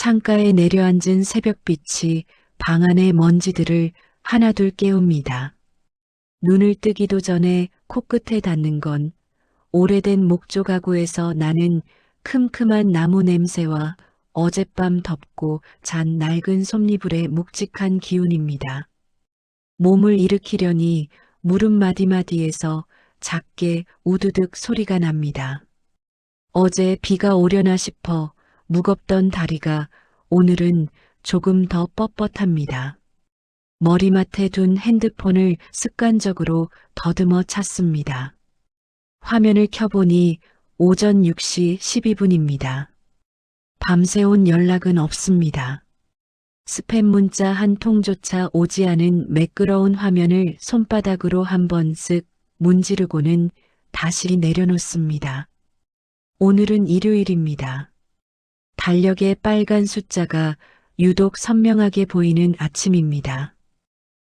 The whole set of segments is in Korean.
창가에 내려앉은 새벽빛이 방 안의 먼지들을 하나둘 깨웁니다. 눈을 뜨기도 전에 코끝에 닿는 건 오래된 목조 가구에서 나는 큼큼한 나무 냄새와 어젯밤 덮고 잔 낡은 솜니불의 묵직한 기운입니다. 몸을 일으키려니 무릎 마디마디에서 작게 우두둑 소리가 납니다. 어제 비가 오려나 싶어 무겁던 다리가 오늘은 조금 더 뻣뻣합니다. 머리맡에 둔 핸드폰을 습관적으로 더듬어 찾습니다. 화면을 켜보니 오전 6시 12분입니다. 밤새 온 연락은 없습니다. 스팸 문자 한 통조차 오지 않은 매끄러운 화면을 손바닥으로 한번 쓱 문지르고는 다시 내려놓습니다. 오늘은 일요일입니다. 달력의 빨간 숫자가 유독 선명하게 보이는 아침입니다.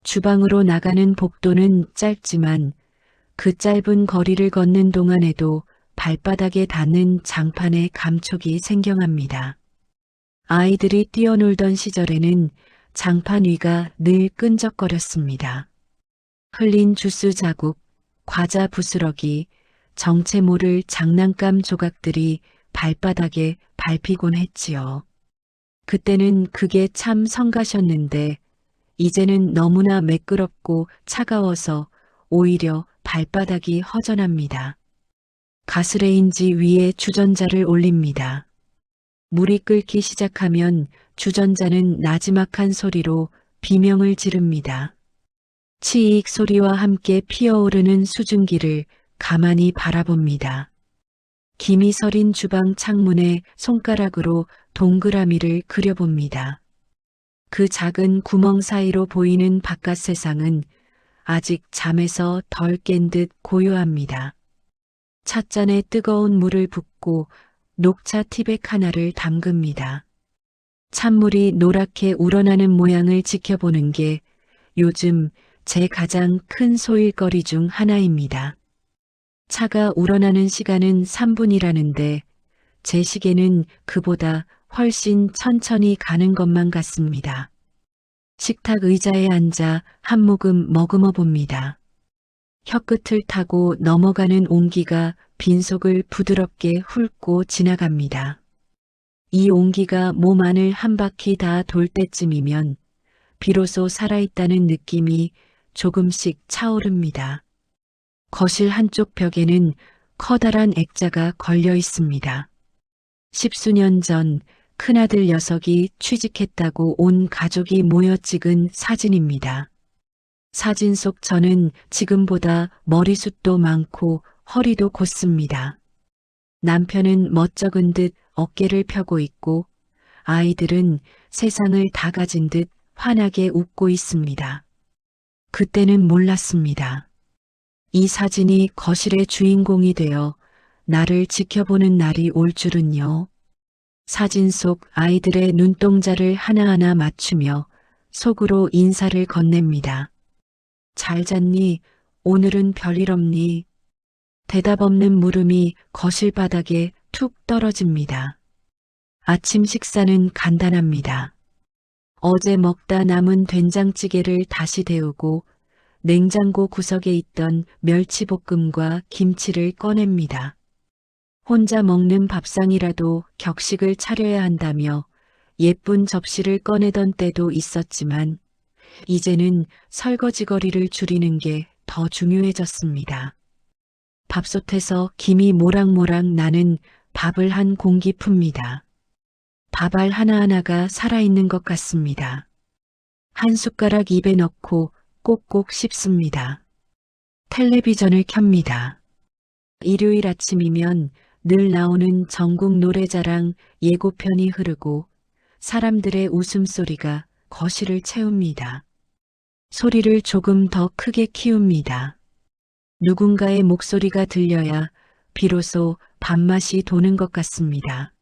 주방으로 나가는 복도는 짧지만 그 짧은 거리를 걷는 동안에도 발바닥에 닿는 장판의 감촉이 생경합니다. 아이들이 뛰어놀던 시절에는 장판 위가 늘 끈적거렸습니다. 흘린 주스 자국, 과자 부스러기, 정체 모를 장난감 조각들이 발바닥에 밟히곤 했지요. 그때는 그게 참 성가셨는데 이제는 너무나 매끄럽고 차가워서 오히려 발바닥이 허전합니다. 가스레인지 위에 주전자를 올립니다. 물이 끓기 시작하면 주전자는 나지막한 소리로 비명을 지릅니다. 치익 소리와 함께 피어오르는 수증기를 가만히 바라봅니다. 김이 서린 주방 창문에 손가락으로 동그라미를 그려봅니다. 그 작은 구멍 사이로 보이는 바깥 세상은 아직 잠에서 덜 깬 듯 고요합니다. 찻잔에 뜨거운 물을 붓고 녹차 티백 하나를 담급니다. 찬물이 노랗게 우러나는 모양을 지켜보는 게 요즘 제 가장 큰 소일거리 중 하나입니다. 차가 우러나는 시간은 3분이라는데 제 시계는 그보다 훨씬 천천히 가는 것만 같습니다. 식탁 의자에 앉아 한 모금 머금어 봅니다. 혀끝을 타고 넘어가는 온기가 빈속을 부드럽게 훑고 지나갑니다. 이 온기가 몸 안을 한 바퀴 다 돌 때쯤이면 비로소 살아있다는 느낌이 조금씩 차오릅니다. 거실 한쪽 벽에는 커다란 액자가 걸려 있습니다. 10수년 전 큰아들 녀석이 취직했다고 온 가족이 모여 찍은 사진입니다. 사진 속 저는 지금보다 머리숱도 많고 허리도 곧습니다. 남편은 멋쩍은 듯 어깨를 펴고 있고 아이들은 세상을 다 가진 듯 환하게 웃고 있습니다. 그때는 몰랐습니다. 이 사진이 거실의 주인공이 되어 나를 지켜보는 날이 올 줄은요. 사진 속 아이들의 눈동자를 하나하나 맞추며 속으로 인사를 건넵니다. 잘 잤니? 오늘은 별일 없니? 대답 없는 물음이 거실 바닥에 툭 떨어집니다. 아침 식사는 간단합니다. 어제 먹다 남은 된장찌개를 다시 데우고 냉장고 구석에 있던 멸치볶음과 김치를 꺼냅니다. 혼자 먹는 밥상이라도 격식을 차려야 한다며 예쁜 접시를 꺼내던 때도 있었지만 이제는 설거지거리를 줄이는 게 더 중요해졌습니다. 밥솥에서 김이 모락모락 나는 밥을 한 공기 풉니다. 밥알 하나하나가 살아있는 것 같습니다. 한 숟가락 입에 넣고 꼭꼭 씹습니다. 텔레비전을 켭니다. 일요일 아침이면 늘 나오는 전국 노래자랑 예고편이 흐르고 사람들의 웃음소리가 거실을 채웁니다. 소리를 조금 더 크게 키웁니다. 누군가의 목소리가 들려야 비로소 밥맛이 도는 것 같습니다.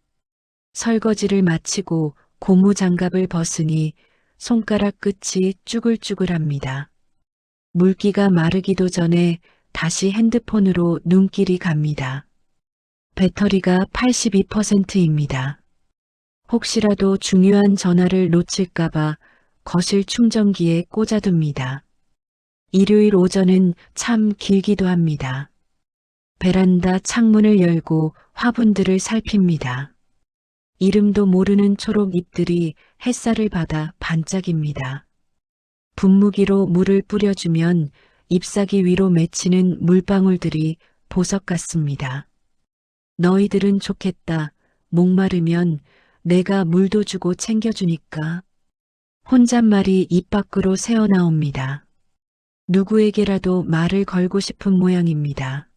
설거지를 마치고 고무장갑을 벗으니 손가락 끝이 쭈글쭈글합니다. 물기가 마르기도 전에 다시 핸드폰으로 눈길이 갑니다. 배터리가 82%입니다. 혹시라도 중요한 전화를 놓칠까봐 거실 충전기에 꽂아둡니다. 일요일 오전은 참 길기도 합니다. 베란다 창문을 열고 화분들을 살핍니다. 이름도 모르는 초록 잎들이 햇살을 받아 반짝입니다. 분무기로 물을 뿌려주면 잎사귀 위로 맺히는 물방울들이 보석 같습니다. 너희들은 좋겠다. 목마르면 내가 물도 주고 챙겨주니까. 혼잣말이 입 밖으로 새어나옵니다. 누구에게라도 말을 걸고 싶은 모양입니다.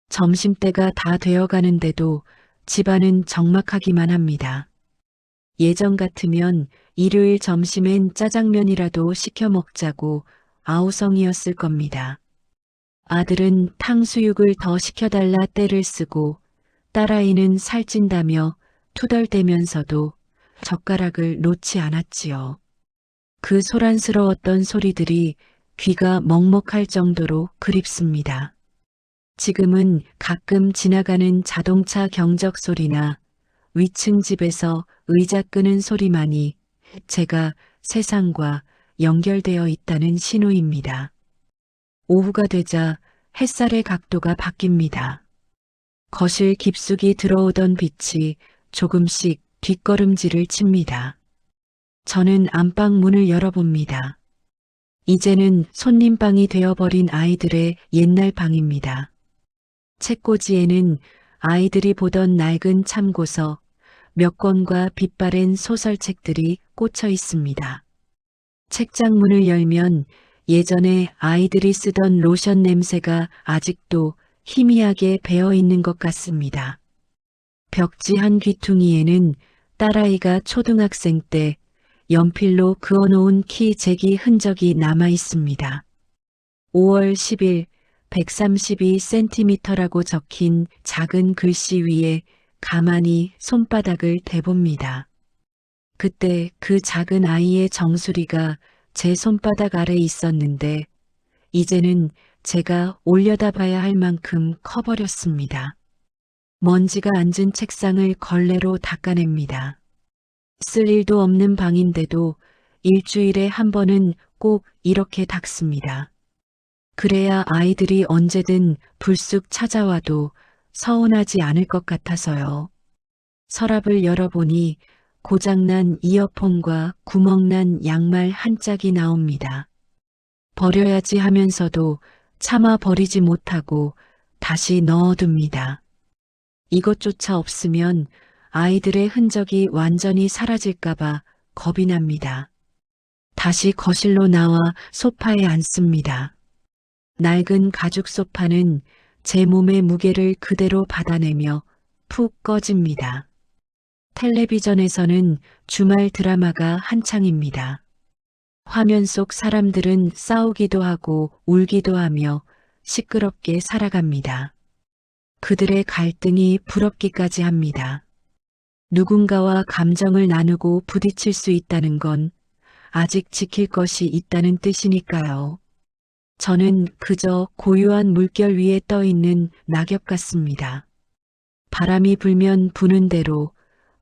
점심때가 다 되어가는데도 집안은 적막하기만 합니다. 예전 같으면 일요일 점심엔 짜장면이라도 시켜 먹자고 아우성이었을 겁니다. 아들은 탕수육을 더 시켜달라 떼를 쓰고 딸아이는 살찐다며 투덜대면서도 젓가락을 놓지 않았지요. 그 소란스러웠던 소리들이 귀가 먹먹할 정도로 그립습니다. 지금은 가끔 지나가는 자동차 경적 소리나 위층 집에서 의자 끄는 소리만이 제가 세상과 연결되어 있다는 신호입니다. 오후가 되자 햇살의 각도가 바뀝니다. 거실 깊숙이 들어오던 빛이 조금씩 뒷걸음질을 칩니다. 저는 안방 문을 열어봅니다. 이제는 손님방이 되어버린 아이들의 옛날 방입니다. 책꽂이에는 아이들이 보던 낡은 참고서 몇 권과 빛바랜 소설책들이 꽂혀 있습니다. 책장 문을 열면 예전에 아이들이 쓰던 로션 냄새가 아직도 희미하게 배어 있는 것 같습니다. 벽지 한 귀퉁이에는 딸아이가 초등학생 때 연필로 그어놓은 키 재기 흔적이 남아 있습니다. 5월 10일 132cm라고 적힌 작은 글씨 위에 가만히 손바닥을 대봅니다. 그때 그 작은 아이의 정수리가 제 손바닥 아래 있었는데 이제는 제가 올려다봐야 할 만큼 커버렸습니다. 먼지가 앉은 책상을 걸레로 닦아냅니다. 쓸 일도 없는 방인데도 일주일에 한 번은 꼭 이렇게 닦습니다. 그래야 아이들이 언제든 불쑥 찾아와도 서운하지 않을 것 같아서요. 서랍을 열어보니 고장난 이어폰과 구멍난 양말 한 짝이 나옵니다. 버려야지 하면서도 참아 버리지 못하고 다시 넣어둡니다. 이것조차 없으면 아이들의 흔적이 완전히 사라질까봐 겁이 납니다. 다시 거실로 나와 소파에 앉습니다. 낡은 가죽 소파는 제 몸의 무게를 그대로 받아내며 푹 꺼집니다. 텔레비전에서는 주말 드라마가 한창입니다. 화면 속 사람들은 싸우기도 하고 울기도 하며 시끄럽게 살아갑니다. 그들의 갈등이 부럽기까지 합니다. 누군가와 감정을 나누고 부딪힐 수 있다는 건 아직 지킬 것이 있다는 뜻이니까요. 저는 그저 고요한 물결 위에 떠 있는 낙엽 같습니다. 바람이 불면 부는 대로,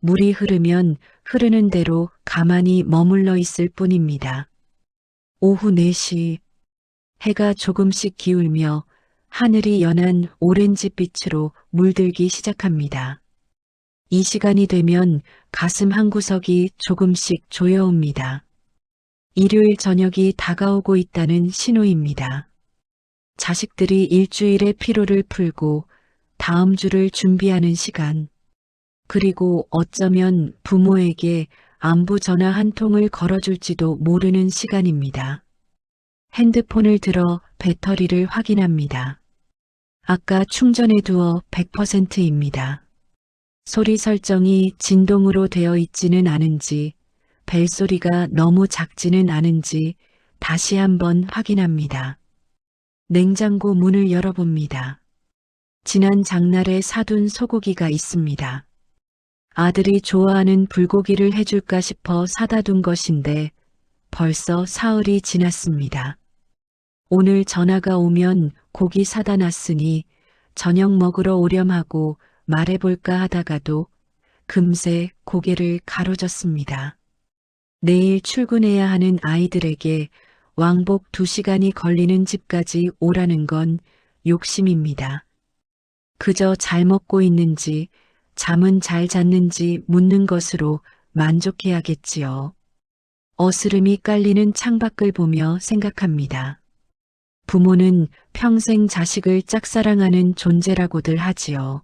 물이 흐르면 흐르는 대로 가만히 머물러 있을 뿐입니다. 오후 4시, 해가 조금씩 기울며 하늘이 연한 오렌지빛으로 물들기 시작합니다. 이 시간이 되면 가슴 한구석이 조금씩 조여옵니다. 일요일 저녁이 다가오고 있다는 신호입니다. 자식들이 일주일의 피로를 풀고 다음 주를 준비하는 시간, 그리고 어쩌면 부모에게 안부 전화 한 통을 걸어줄지도 모르는 시간입니다. 핸드폰을 들어 배터리를 확인합니다. 아까 충전해 두어 100%입니다. 소리 설정이 진동으로 되어 있지는 않은지, 벨소리가 너무 작지는 않은지 다시 한번 확인합니다. 냉장고 문을 열어봅니다. 지난 장날에 사둔 소고기가 있습니다. 아들이 좋아하는 불고기를 해줄까 싶어 사다 둔 것인데 벌써 사흘이 지났습니다. 오늘 전화가 오면 고기 사다 놨으니 저녁 먹으러 오렴 하고 말해볼까 하다가도 금세 고개를 가로졌습니다. 내일 출근해야 하는 아이들에게 왕복 2시간이 걸리는 집까지 오라는 건 욕심입니다. 그저 잘 먹고 있는지, 잠은 잘 잤는지 묻는 것으로 만족해야겠지요. 어스름이 깔리는 창밖을 보며 생각합니다. 부모는 평생 자식을 짝사랑하는 존재라고들 하지요.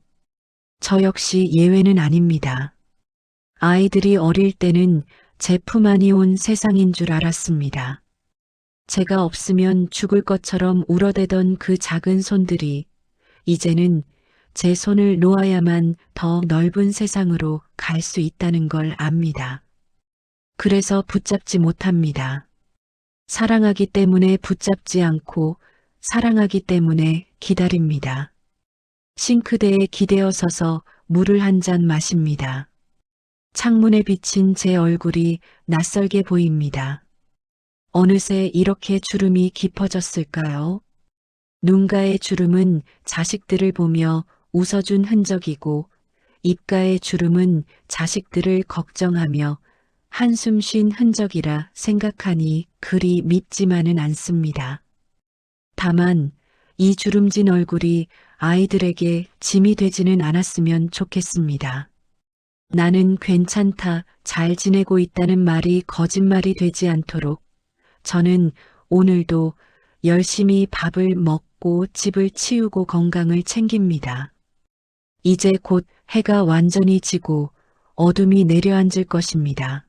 저 역시 예외는 아닙니다. 아이들이 어릴 때는 제 품 안이 온 세상인 줄 알았습니다. 제가 없으면 죽을 것처럼 울어대던 그 작은 손들이 이제는 제 손을 놓아야만 더 넓은 세상으로 갈 수 있다는 걸 압니다. 그래서 붙잡지 못합니다. 사랑하기 때문에 붙잡지 않고 사랑하기 때문에 기다립니다. 싱크대에 기대어 서서 물을 한 잔 마십니다. 창문에 비친 제 얼굴이 낯설게 보입니다. 어느새 이렇게 주름이 깊어졌을까요? 눈가의 주름은 자식들을 보며 웃어준 흔적이고 입가의 주름은 자식들을 걱정하며 한숨 쉰 흔적이라 생각하니 그리 밉지만은 않습니다. 다만 이 주름진 얼굴이 아이들에게 짐이 되지는 않았으면 좋겠습니다. 나는 괜찮다, 잘 지내고 있다는 말이 거짓말이 되지 않도록 저는 오늘도 열심히 밥을 먹고 집을 치우고 건강을 챙깁니다. 이제 곧 해가 완전히 지고 어둠이 내려앉을 것입니다.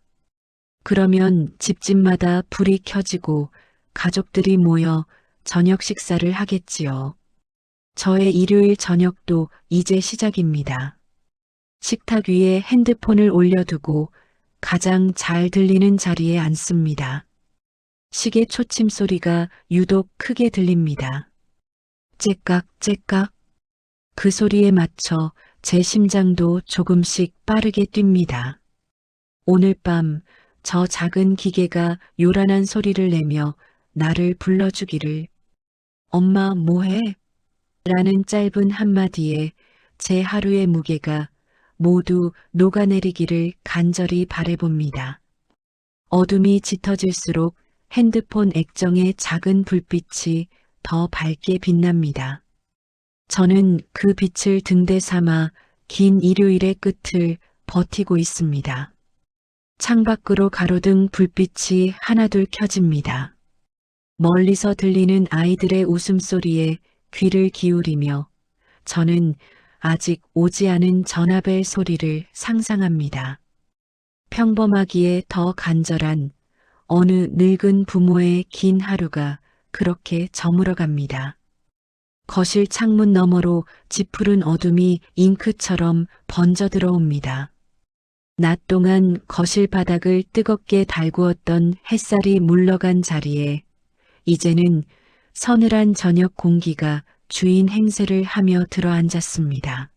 그러면 집집마다 불이 켜지고 가족들이 모여 저녁 식사를 하겠지요. 저의 일요일 저녁도 이제 시작입니다. 식탁 위에 핸드폰을 올려두고 가장 잘 들리는 자리에 앉습니다. 시계 초침 소리가 유독 크게 들립니다. 째깍째깍. 그 소리에 맞춰 제 심장도 조금씩 빠르게 뜁니다. 오늘 밤 저 작은 기계가 요란한 소리를 내며 나를 불러주기를. 엄마 뭐해? 라는 짧은 한마디에 제 하루의 무게가 모두 녹아내리기를 간절히 바라봅니다. 어둠이 짙어질수록 핸드폰 액정의 작은 불빛이 더 밝게 빛납니다. 저는 그 빛을 등대 삼아 긴 일요일의 끝을 버티고 있습니다. 창밖으로 가로등 불빛이 하나둘 켜집니다. 멀리서 들리는 아이들의 웃음소리에 귀를 기울이며 저는 아직 오지 않은 전화벨 소리를 상상합니다. 평범하기에 더 간절한 어느 늙은 부모의 긴 하루가 그렇게 저물어 갑니다. 거실 창문 너머로 짙푸른 어둠이 잉크처럼 번져 들어옵니다. 낮 동안 거실 바닥을 뜨겁게 달구었던 햇살이 물러간 자리에 이제는 서늘한 저녁 공기가 주인 행세를 하며 들어앉았습니다.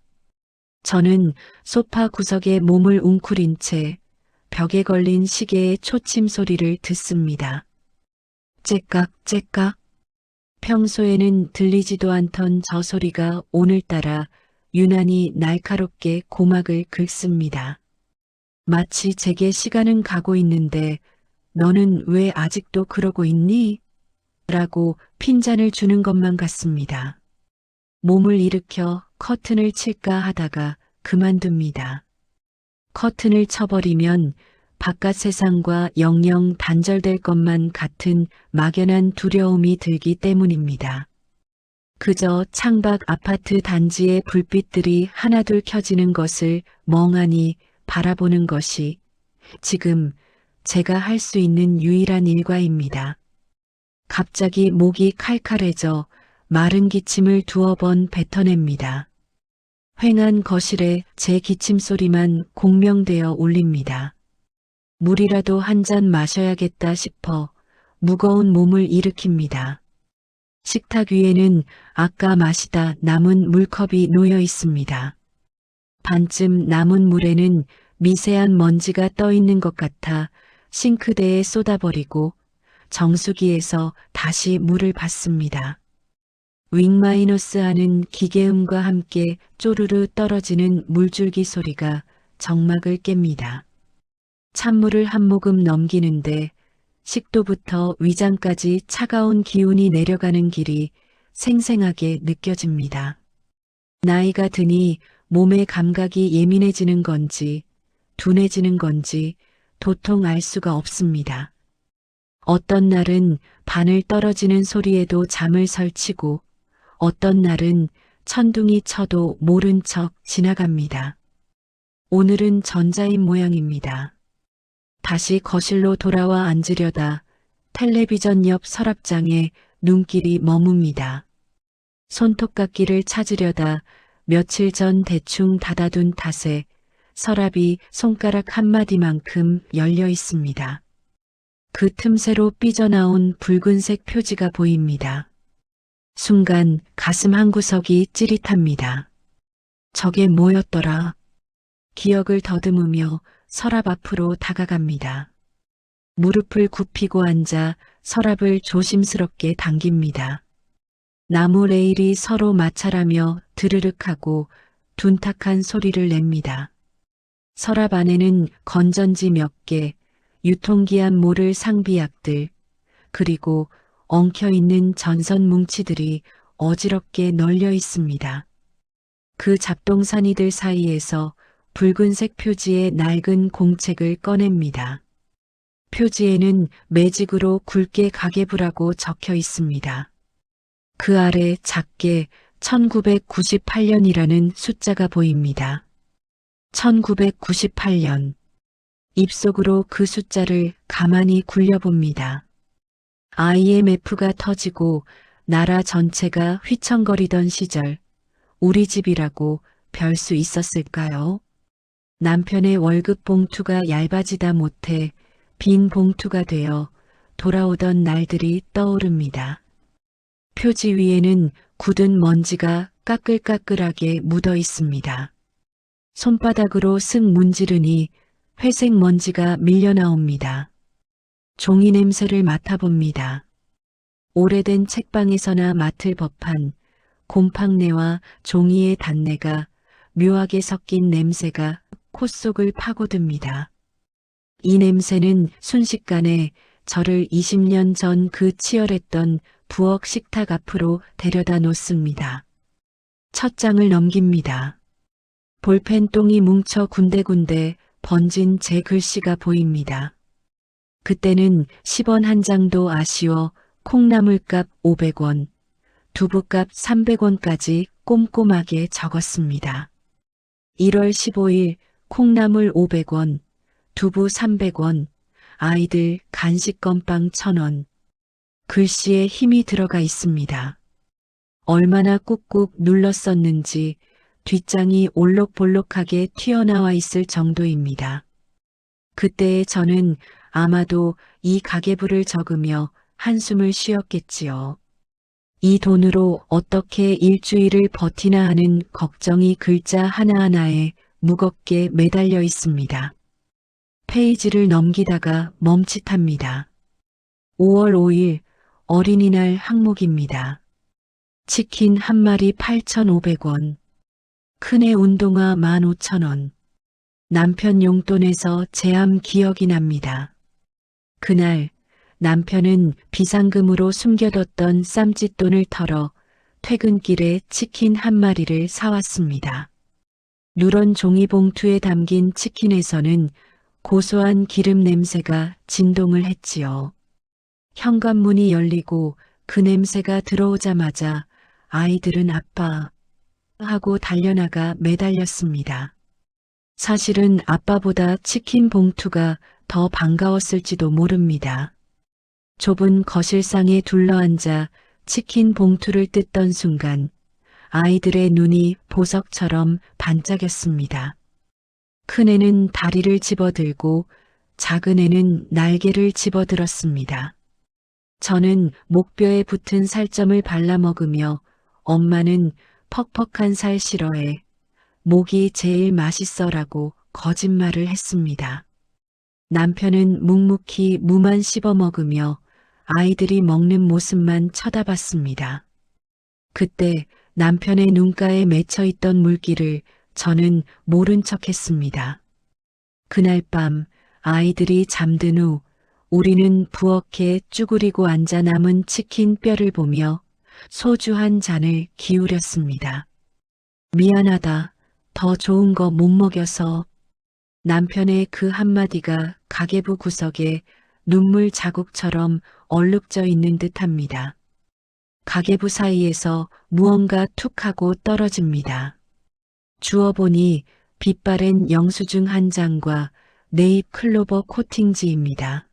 저는 소파 구석에 몸을 웅크린 채 벽에 걸린 시계의 초침 소리를 듣습니다. 째깍째깍. 평소에는 들리지도 않던 저 소리가 오늘따라 유난히 날카롭게 고막을 긁습니다. 마치 제게 시간은 가고 있는데 너는 왜 아직도 그러고 있니? 라고 핀잔을 주는 것만 같습니다. 몸을 일으켜 커튼을 칠까 하다가 그만둡니다. 커튼을 쳐버리면 바깥 세상과 영영 단절될 것만 같은 막연한 두려움이 들기 때문입니다. 그저 창밖 아파트 단지의 불빛들이 하나둘 켜지는 것을 멍하니 바라보는 것이 지금 제가 할 수 있는 유일한 일과입니다. 갑자기 목이 칼칼해져 마른 기침을 두어 번 뱉어냅니다. 휑한 거실에 제 기침 소리만 공명되어 울립니다. 물이라도 한 잔 마셔야겠다 싶어 무거운 몸을 일으킵니다. 식탁 위에는 아까 마시다 남은 물컵이 놓여 있습니다. 반쯤 남은 물에는 미세한 먼지가 떠 있는 것 같아 싱크대에 쏟아버리고 정수기에서 다시 물을 받습니다. 윙마이너스 하는 기계음과 함께 쪼르르 떨어지는 물줄기 소리가 정막을 깹니다. 찬물을 한 모금 넘기는데 식도부터 위장까지 차가운 기운이 내려가는 길이 생생하게 느껴집니다. 나이가 드니 몸의 감각이 예민해지는 건지 둔해지는 건지 도통 알 수가 없습니다. 어떤 날은 바늘 떨어지는 소리에도 잠을 설치고 어떤 날은 천둥이 쳐도 모른 척 지나갑니다. 오늘은 전자인 모양입니다. 다시 거실로 돌아와 앉으려다 텔레비전 옆 서랍장에 눈길이 머뭅니다. 손톱깎이를 찾으려다 며칠 전 대충 닫아둔 탓에 서랍이 손가락 한마디만큼 열려 있습니다. 그 틈새로 삐져나온 붉은색 표지가 보입니다. 순간 가슴 한구석이 찌릿합니다. 저게 뭐였더라? 기억을 더듬으며 서랍 앞으로 다가갑니다. 무릎을 굽히고 앉아 서랍을 조심스럽게 당깁니다. 나무 레일이 서로 마찰하며 드르륵하고 둔탁한 소리를 냅니다. 서랍 안에는 건전지 몇 개, 유통기한 모를 상비약들, 그리고 엉켜있는 전선 뭉치들이 어지럽게 널려 있습니다. 그 잡동사니들 사이에서 붉은색 표지의 낡은 공책을 꺼냅니다. 표지에는 매직으로 굵게 가계부라고 적혀 있습니다. 그 아래 작게 1998년이라는 숫자가 보입니다. 1998년. 입속으로 그 숫자를 가만히 굴려봅니다. IMF가 터지고 나라 전체가 휘청거리던 시절 우리 집이라고 별 수 있었을까요? 남편의 월급 봉투가 얇아지다 못해 빈 봉투가 되어 돌아오던 날들이 떠오릅니다. 표지 위에는 굳은 먼지가 까끌까끌하게 묻어 있습니다. 손바닥으로 쓱 문지르니 회색 먼지가 밀려나옵니다. 종이 냄새를 맡아봅니다. 오래된 책방에서나 맡을 법한 곰팡내와 종이의 단내가 묘하게 섞인 냄새가 콧속을 파고듭니다. 이 냄새는 순식간에 저를 20년 전 그 치열했던 부엌 식탁 앞으로 데려다 놓습니다. 첫 장을 넘깁니다. 볼펜똥이 뭉쳐 군데군데 번진 제 글씨가 보입니다. 그때는 10원 한 장도 아쉬워 콩나물값 500원, 두부값 300원까지 꼼꼼하게 적었습니다. 1월 15일 콩나물 500원, 두부 300원, 아이들 간식 건빵 1000원. 글씨에 힘이 들어가 있습니다. 얼마나 꾹꾹 눌렀었는지 뒷장이 올록볼록하게 튀어나와 있을 정도입니다. 그때의 저는 아마도 이 가계부를 적으며 한숨을 쉬었겠지요. 이 돈으로 어떻게 일주일을 버티나 하는 걱정이 글자 하나하나에 무겁게 매달려 있습니다. 페이지를 넘기다가 멈칫합니다. 5월 5일 어린이날 항목입니다. 치킨 한 마리 8,500원. 큰애 운동화 15,000원. 남편 용돈에서 제함 기억이 납니다. 그날 남편은 비상금으로 숨겨뒀던 쌈짓돈을 털어 퇴근길에 치킨 한 마리를 사왔습니다. 누런 종이봉투에 담긴 치킨에서는 고소한 기름 냄새가 진동을 했지요. 현관문이 열리고 그 냄새가 들어오자마자 아이들은 아빠 하고 달려나가 매달렸습니다. 사실은 아빠보다 치킨 봉투가 더 반가웠을지도 모릅니다. 좁은 거실상에 둘러앉아 치킨 봉투를 뜯던 순간 아이들의 눈이 보석처럼 반짝였습니다. 큰애는 다리를 집어들고 작은애는 날개를 집어들었습니다. 저는 목뼈에 붙은 살점을 발라먹으며 엄마는 퍽퍽한 살 싫어해 목이 제일 맛있어라고 거짓말을 했습니다. 남편은 묵묵히 무만 씹어먹으며 아이들이 먹는 모습만 쳐다봤습니다. 그때 남편의 눈가에 맺혀있던 물기를 저는 모른 척했습니다. 그날 밤 아이들이 잠든 후 우리는 부엌에 쭈그리고 앉아 남은 치킨 뼈를 보며 소주 한 잔을 기울였습니다. 미안하다. 더 좋은 거 못 먹여서. 남편의 그 한마디가 가계부 구석에 눈물 자국처럼 얼룩져 있는 듯합니다. 가계부 사이에서 무언가 툭 하고 떨어집니다. 주워보니 빛바랜 영수증 한 장과 네잎 클로버 코팅지입니다.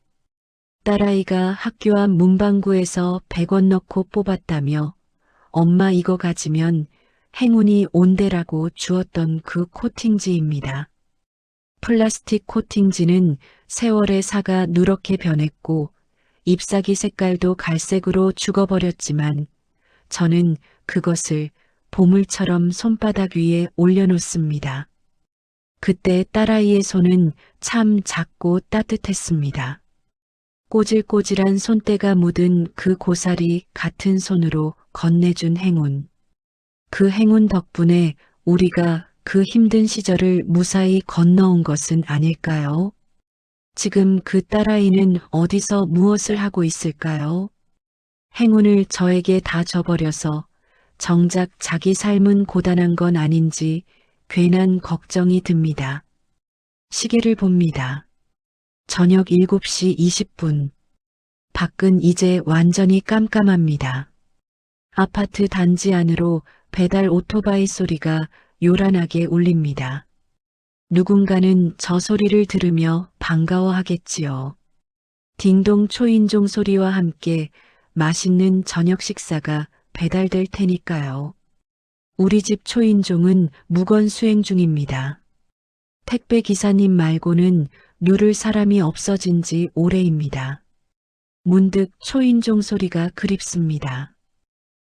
딸아이가 학교 앞 문방구에서 100원 넣고 뽑았다며 엄마 이거 가지면 행운이 온대라고 주었던 그 코팅지입니다. 플라스틱 코팅지는 세월의 사가 누렇게 변했고 잎사귀 색깔도 갈색으로 죽어버렸지만 저는 그것을 보물처럼 손바닥 위에 올려놓습니다. 그때 딸아이의 손은 참 작고 따뜻했습니다. 꼬질꼬질한 손때가 묻은 그 고사리 같은 손으로 건네준 행운. 그 행운 덕분에 우리가 그 힘든 시절을 무사히 건너온 것은 아닐까요? 지금 그 딸아이는 어디서 무엇을 하고 있을까요? 행운을 저에게 다 줘버려서 정작 자기 삶은 고단한 건 아닌지 괜한 걱정이 듭니다. 시계를 봅니다. 저녁 7시 20분. 밖은 이제 완전히 깜깜합니다. 아파트 단지 안으로 배달 오토바이 소리가 요란하게 울립니다. 누군가는 저 소리를 들으며 반가워하겠지요. 딩동 초인종 소리와 함께 맛있는 저녁 식사가 배달될 테니까요. 우리 집 초인종은 무건 수행 중입니다. 택배 기사님 말고는 누를 사람이 없어진 지 오래입니다. 문득 초인종 소리가 그립습니다.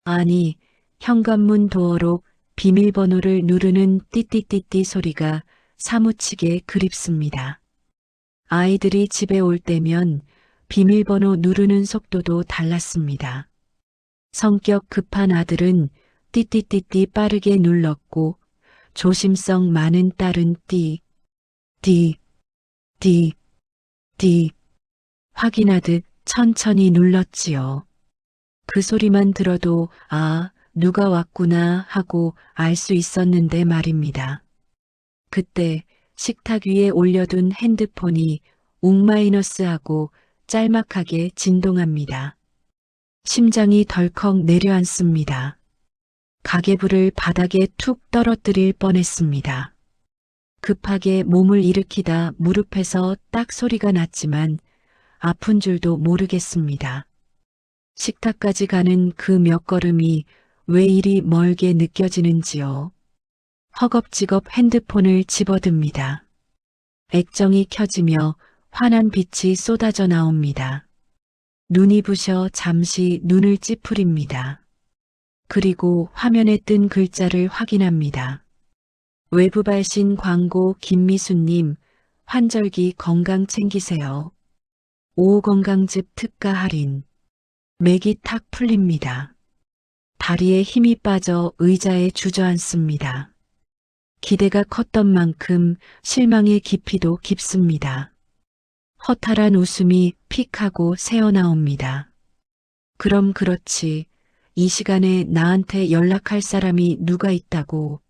아니, 현관문 도어록 비밀번호를 누르는 띠띠띠띠 소리가 사무치게 그립습니다. 아이들이 집에 올 때면 비밀번호 누르는 속도도 달랐습니다. 성격 급한 아들은 띠띠띠띠 빠르게 눌렀고 조심성 많은 딸은 띠, 띠, 띠, 띠 확인하듯 천천히 눌렀지요. 그 소리만 들어도 아, 누가 왔구나 하고 알 수 있었는데 말입니다. 그때 식탁 위에 올려둔 핸드폰이 웅마이너스하고 짤막하게 진동합니다. 심장이 덜컥 내려앉습니다. 가계부를 바닥에 툭 떨어뜨릴 뻔했습니다. 급하게 몸을 일으키다 무릎에서 딱 소리가 났지만 아픈 줄도 모르겠습니다. 식탁까지 가는 그 몇 걸음이 왜 이리 멀게 느껴지는지요. 허겁지겁 핸드폰을 집어듭니다. 액정이 켜지며 환한 빛이 쏟아져 나옵니다. 눈이 부셔 잠시 눈을 찌푸립니다. 그리고 화면에 뜬 글자를 확인합니다. 외부 발신 광고 김미수님, 환절기 건강 챙기세요. 5호 건강즙 특가 할인. 맥이 탁 풀립니다. 다리에 힘이 빠져 의자에 주저앉습니다. 기대가 컸던 만큼 실망의 깊이도 깊습니다. 허탈한 웃음이 픽 하고 새어나옵니다. 그럼 그렇지. 이 시간에 나한테 연락할 사람이 누가 있다고.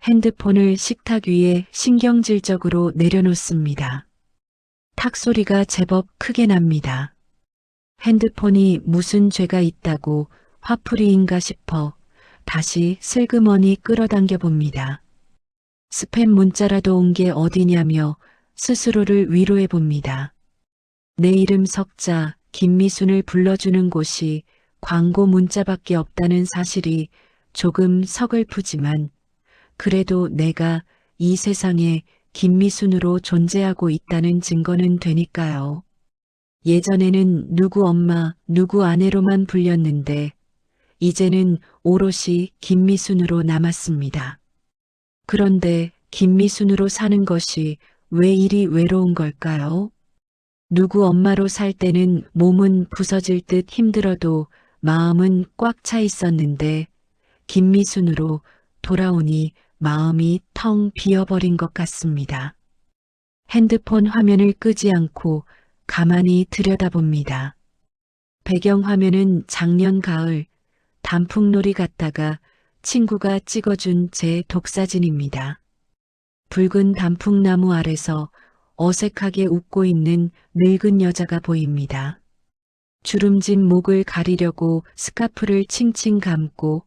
핸드폰을 식탁 위에 신경질적으로 내려놓습니다. 탁 소리가 제법 크게 납니다. 핸드폰이 무슨 죄가 있다고 화풀이인가 싶어 다시 슬그머니 끌어당겨 봅니다. 스팸 문자라도 온 게 어디냐며 스스로를 위로해 봅니다. 내 이름 석자 김미순을 불러주는 곳이 광고 문자밖에 없다는 사실이 조금 서글프지만 그래도 내가 이 세상에 김미순으로 존재하고 있다는 증거는 되니까요. 예전에는 누구 엄마, 누구 아내로만 불렸는데 이제는 오롯이 김미순으로 남았습니다. 그런데 김미순으로 사는 것이 왜 이리 외로운 걸까요? 누구 엄마로 살 때는 몸은 부서질 듯 힘들어도 마음은 꽉 차 있었는데 김미순으로 돌아오니 마음이 텅 비어버린 것 같습니다. 핸드폰 화면을 끄지 않고 가만히 들여다봅니다. 배경화면은 작년 가을 단풍놀이 갔다가 친구가 찍어준 제 독사진입니다. 붉은 단풍나무 아래서 어색하게 웃고 있는 늙은 여자가 보입니다. 주름진 목을 가리려고 스카프를 칭칭 감고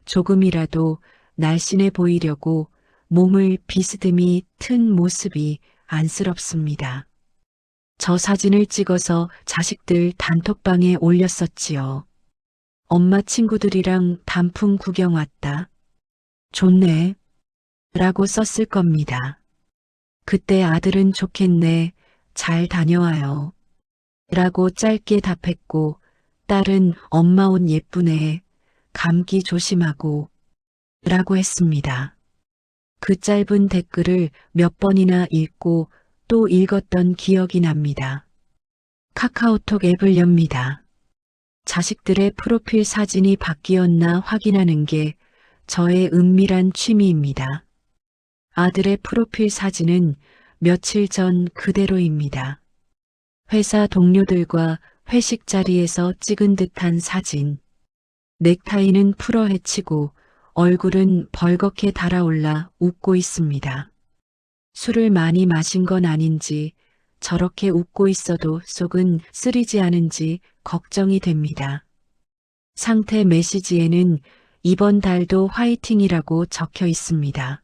조금이라도 날씬해 보이려고 몸을 비스듬히 튼 모습이 안쓰럽습니다. 저 사진을 찍어서 자식들 단톡방에 올렸었지요. 엄마 친구들이랑 단풍 구경 왔다. 좋네. 라고 썼을 겁니다. 그때 아들은 좋겠네. 잘 다녀와요. 라고 짧게 답했고 딸은 엄마 옷 예쁘네. 감기 조심하고. 라고 했습니다. 그 짧은 댓글을 몇 번이나 읽고 또 읽었던 기억이 납니다. 카카오톡 앱을 엽니다. 자식들의 프로필 사진이 바뀌었나 확인하는 게 저의 은밀한 취미입니다. 아들의 프로필 사진은 며칠 전 그대로입니다. 회사 동료들과 회식 자리에서 찍은 듯한 사진. 넥타이는 풀어 헤치고 얼굴은 벌겋게 달아올라 웃고 있습니다. 술을 많이 마신 건 아닌지 저렇게 웃고 있어도 속은 쓰리지 않은지 걱정이 됩니다. 상태 메시지에는 이번 달도 화이팅이라고 적혀 있습니다.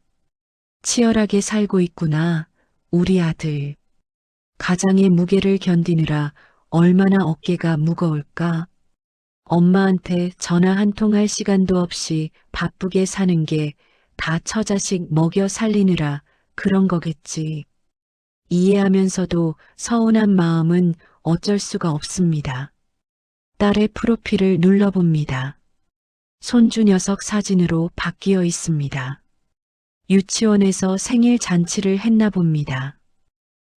치열하게 살고 있구나, 우리 아들. 가장의 무게를 견디느라 얼마나 어깨가 무거울까? 엄마한테 전화 한 통 할 시간도 없이 바쁘게 사는 게 다 처자식 먹여 살리느라 그런 거겠지. 이해하면서도 서운한 마음은 어쩔 수가 없습니다. 딸의 프로필을 눌러봅니다. 손주 녀석 사진으로 바뀌어 있습니다. 유치원에서 생일 잔치를 했나 봅니다.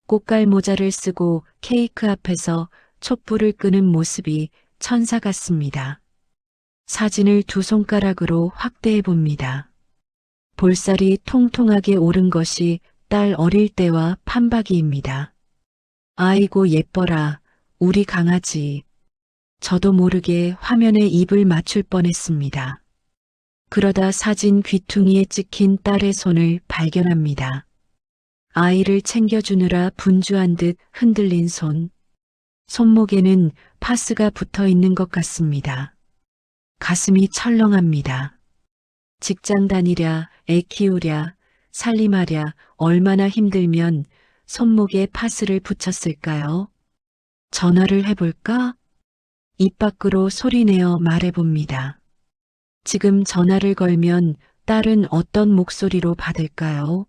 꽃갈 모자를 쓰고 케이크 앞에서 촛불을 끄는 모습이 천사 같습니다. 사진을 두 손가락으로 확대해 봅니다. 볼살이 통통하게 오른 것이 딸 어릴 때와 판박이입니다. 아이고 예뻐라, 우리 강아지. 저도 모르게 화면에 입을 맞출 뻔했습니다. 그러다 사진 귀퉁이에 찍힌 딸의 손을 발견합니다. 아이를 챙겨주느라 분주한 듯 흔들린 손. 손목에는 파스가 붙어 있는 것 같습니다. 가슴이 철렁합니다. 직장 다니랴, 애 키우랴, 살림하랴 얼마나 힘들면 손목에 파스를 붙였을까요? 전화를 해볼까? 입 밖으로 소리내어 말해봅니다. 지금 전화를 걸면 딸은 어떤 목소리로 받을까요?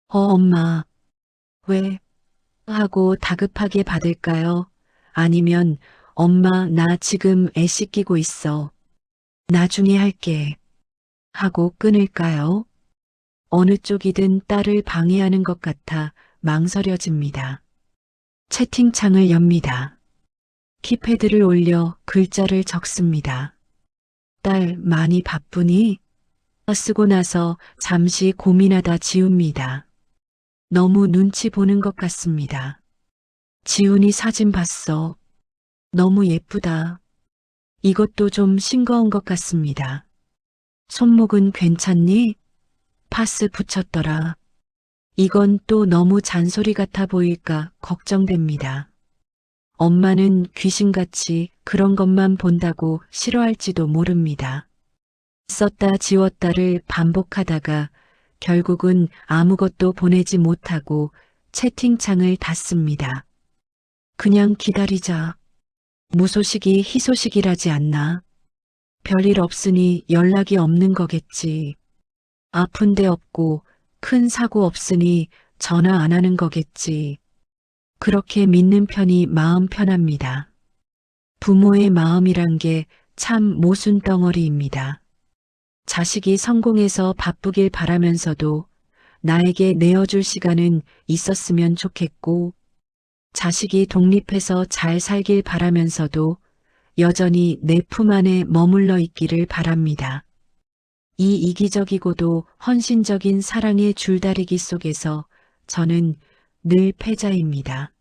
엄마. 왜? 하고 다급하게 받을까요? 아니면 엄마 나 지금 애 씻기고 있어. 나중에 할게. 하고 끊을까요? 어느 쪽이든 딸을 방해하는 것 같아 망설여집니다. 채팅창을 엽니다. 키패드를 올려 글자를 적습니다. 딸 많이 바쁘니? 쓰고 나서 잠시 고민하다 지웁니다. 너무 눈치 보는 것 같습니다. 지훈이 사진 봤어. 너무 예쁘다. 이것도 좀 싱거운 것 같습니다. 손목은 괜찮니? 파스 붙였더라. 이건 또 너무 잔소리 같아 보일까 걱정됩니다. 엄마는 귀신같이 그런 것만 본다고 싫어할지도 모릅니다. 썼다 지웠다를 반복하다가 결국은 아무것도 보내지 못하고 채팅창을 닫습니다. 그냥 기다리자. 무소식이 희소식이라지 않나? 별일 없으니 연락이 없는 거겠지. 아픈 데 없고 큰 사고 없으니 전화 안 하는 거겠지. 그렇게 믿는 편이 마음 편합니다. 부모의 마음이란 게 참 모순 덩어리입니다. 자식이 성공해서 바쁘길 바라면서도 나에게 내어줄 시간은 있었으면 좋겠고, 자식이 독립해서 잘 살길 바라면서도 여전히 내 품 안에 머물러 있기를 바랍니다. 이 이기적이고도 헌신적인 사랑의 줄다리기 속에서 저는 늘 패자입니다.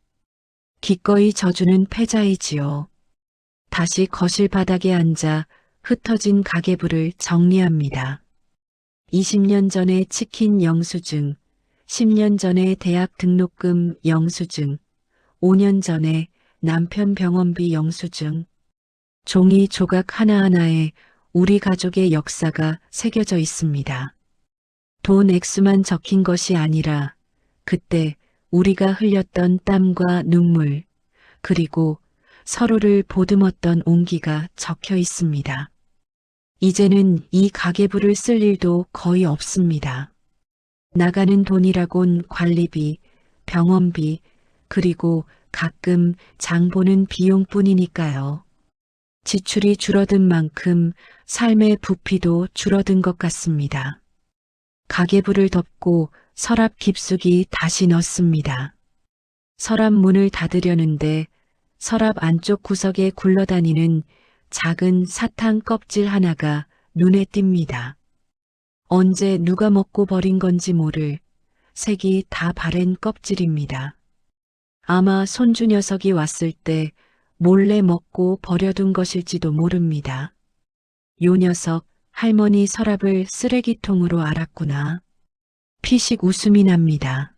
기꺼이 져주는 패자이지요. 다시 거실 바닥에 앉아 흩어진 가계부를 정리합니다. 20년 전에 치킨 영수증, 10년 전에 대학 등록금 영수증, 5년 전에 남편 병원비 영수증. 종이 조각 하나하나에 우리 가족의 역사가 새겨져 있습니다. 돈 액수만 적힌 것이 아니라 그때 우리가 흘렸던 땀과 눈물, 그리고 서로를 보듬었던 온기가 적혀 있습니다. 이제는 이 가계부를 쓸 일도 거의 없습니다. 나가는 돈이라곤 관리비, 병원비, 그리고 가끔 장 보는 비용뿐이니까요. 지출이 줄어든 만큼 삶의 부피도 줄어든 것 같습니다. 가계부를 덮고 서랍 깊숙이 다시 넣습니다. 서랍 문을 닫으려는데 서랍 안쪽 구석에 굴러다니는 작은 사탕 껍질 하나가 눈에 띕니다. 언제 누가 먹고 버린 건지 모를 색이 다 바랜 껍질입니다. 아마 손주 녀석이 왔을 때 몰래 먹고 버려둔 것일지도 모릅니다. 요 녀석 할머니 서랍을 쓰레기통으로 알았구나. 피식 웃음이 납니다.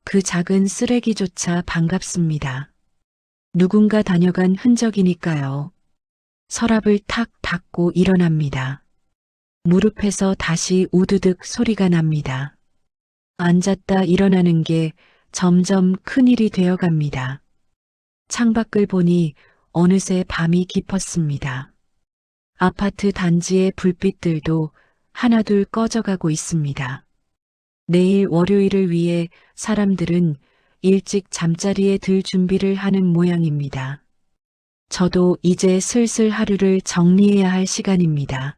그 작은 쓰레기조차 반갑습니다. 누군가 다녀간 흔적이니까요. 서랍을 탁 닫고 일어납니다. 무릎에서 다시 우드득 소리가 납니다. 앉았다 일어나는 게 점점 큰일이 되어갑니다. 창밖을 보니 어느새 밤이 깊었습니다. 아파트 단지의 불빛들도 하나둘 꺼져가고 있습니다. 내일 월요일을 위해 사람들은 일찍 잠자리에 들 준비를 하는 모양입니다. 저도 이제 슬슬 하루를 정리해야 할 시간입니다.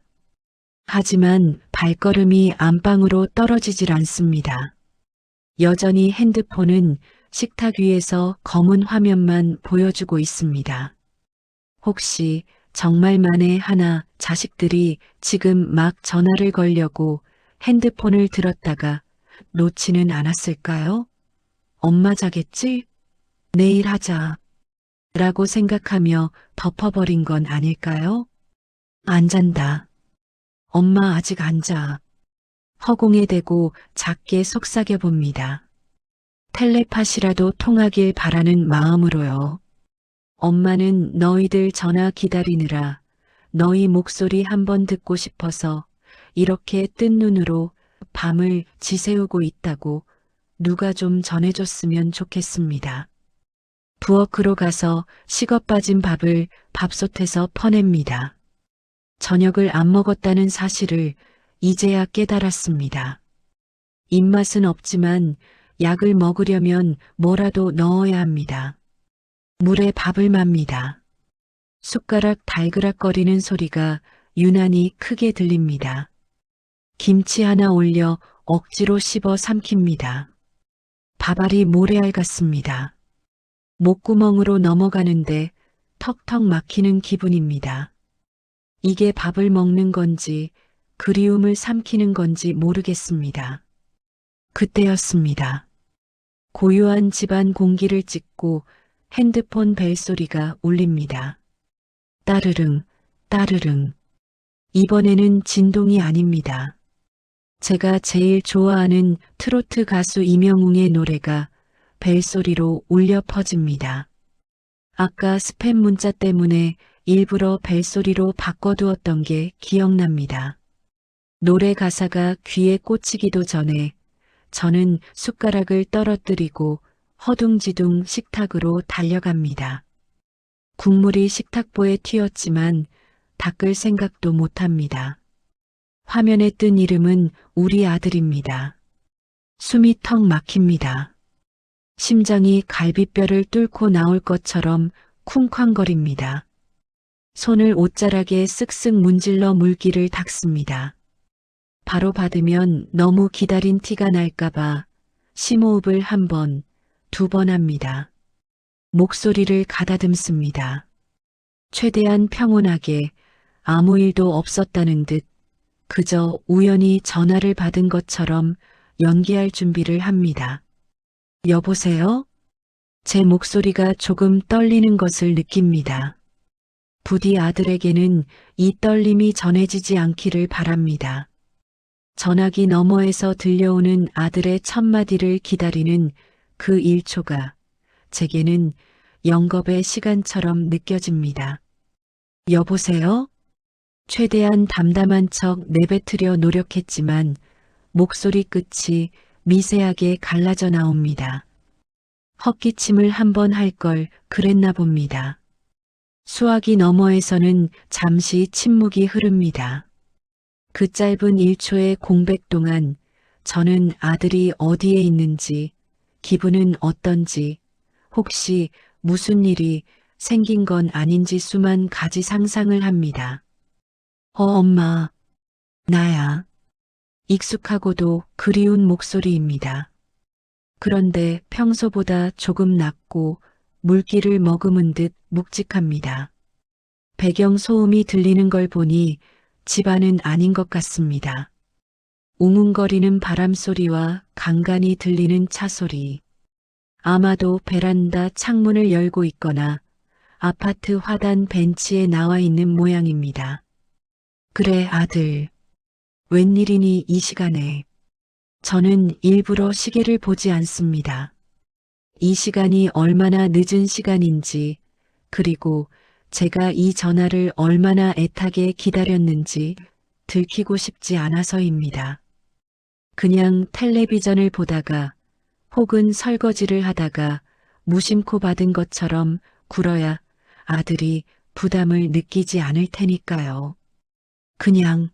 하지만 발걸음이 안방으로 떨어지질 않습니다. 여전히 핸드폰은 식탁 위에서 검은 화면만 보여주고 있습니다. 혹시 정말 만에 하나 자식들이 지금 막 전화를 걸려고 핸드폰을 들었다가 놓지는 않았을까요? 엄마 자겠지? 내일 하자. 라고 생각하며 덮어버린 건 아닐까요? 안 잔다. 엄마 아직 안 자. 허공에 대고 작게 속삭여 봅니다. 텔레파시라도 통하길 바라는 마음으로요. 엄마는 너희들 전화 기다리느라 너희 목소리 한번 듣고 싶어서 이렇게 뜬 눈으로 밤을 지새우고 있다고 누가 좀 전해줬으면 좋겠습니다. 부엌으로 가서 식어 빠진 밥을 밥솥에서 퍼냅니다. 저녁을 안 먹었다는 사실을 이제야 깨달았습니다. 입맛은 없지만 약을 먹으려면 뭐라도 넣어야 합니다. 물에 밥을 맙니다. 숟가락 달그락거리는 소리가 유난히 크게 들립니다. 김치 하나 올려 억지로 씹어 삼킵니다. 밥알이 모래알 같습니다. 목구멍으로 넘어가는데 턱턱 막히는 기분입니다. 이게 밥을 먹는 건지 그리움을 삼키는 건지 모르겠습니다. 그때였습니다. 고요한 집안 공기를 찢고 핸드폰 벨소리가 울립니다. 따르릉, 따르릉. 이번에는 진동이 아닙니다. 제가 제일 좋아하는 트로트 가수 임영웅의 노래가 벨소리로 울려 퍼집니다. 아까 스팸 문자 때문에 일부러 벨소리로 바꿔두었던 게 기억납니다. 노래 가사가 귀에 꽂히기도 전에 저는 숟가락을 떨어뜨리고 허둥지둥 식탁으로 달려갑니다. 국물이 식탁보에 튀었지만 닦을 생각도 못합니다. 화면에 뜬 이름은 우리 아들입니다. 숨이 턱 막힙니다. 심장이 갈비뼈를 뚫고 나올 것처럼 쿵쾅거립니다. 손을 옷자락에 쓱쓱 문질러 물기를 닦습니다. 바로 받으면 너무 기다린 티가 날까봐 심호흡을 한 번, 두 번 합니다. 목소리를 가다듬습니다. 최대한 평온하게 아무 일도 없었다는 듯 그저 우연히 전화를 받은 것처럼 연기할 준비를 합니다. 여보세요? 제 목소리가 조금 떨리는 것을 느낍니다. 부디 아들에게는 이 떨림이 전해지지 않기를 바랍니다. 전화기 너머에서 들려오는 아들의 첫마디를 기다리는 그 1초가 제게는 영겁의 시간처럼 느껴집니다. 여보세요? 최대한 담담한 척 내뱉으려 노력했지만 목소리 끝이 미세하게 갈라져 나옵니다. 헛기침을 한번 할 걸 그랬나 봅니다. 수화기 너머에서는 잠시 침묵이 흐릅니다. 그 짧은 1초의 공백 동안 저는 아들이 어디에 있는지, 기분은 어떤지, 혹시 무슨 일이 생긴 건 아닌지 수만 가지 상상을 합니다. 엄마, 나야. 익숙하고도 그리운 목소리입니다. 그런데 평소보다 조금 낮고 물기를 머금은 듯 묵직합니다. 배경 소음이 들리는 걸 보니 집안은 아닌 것 같습니다. 웅웅거리는 바람소리와 간간이 들리는 차소리. 아마도 베란다 창문을 열고 있거나 아파트 화단 벤치에 나와 있는 모양입니다. 그래, 아들. 웬일이니 이 시간에. 저는 일부러 시계를 보지 않습니다. 이 시간이 얼마나 늦은 시간인지, 그리고 제가 이 전화를 얼마나 애타게 기다렸는지 들키고 싶지 않아서입니다. 그냥 텔레비전을 보다가 혹은 설거지를 하다가 무심코 받은 것처럼 굴어야 아들이 부담을 느끼지 않을 테니까요. 그냥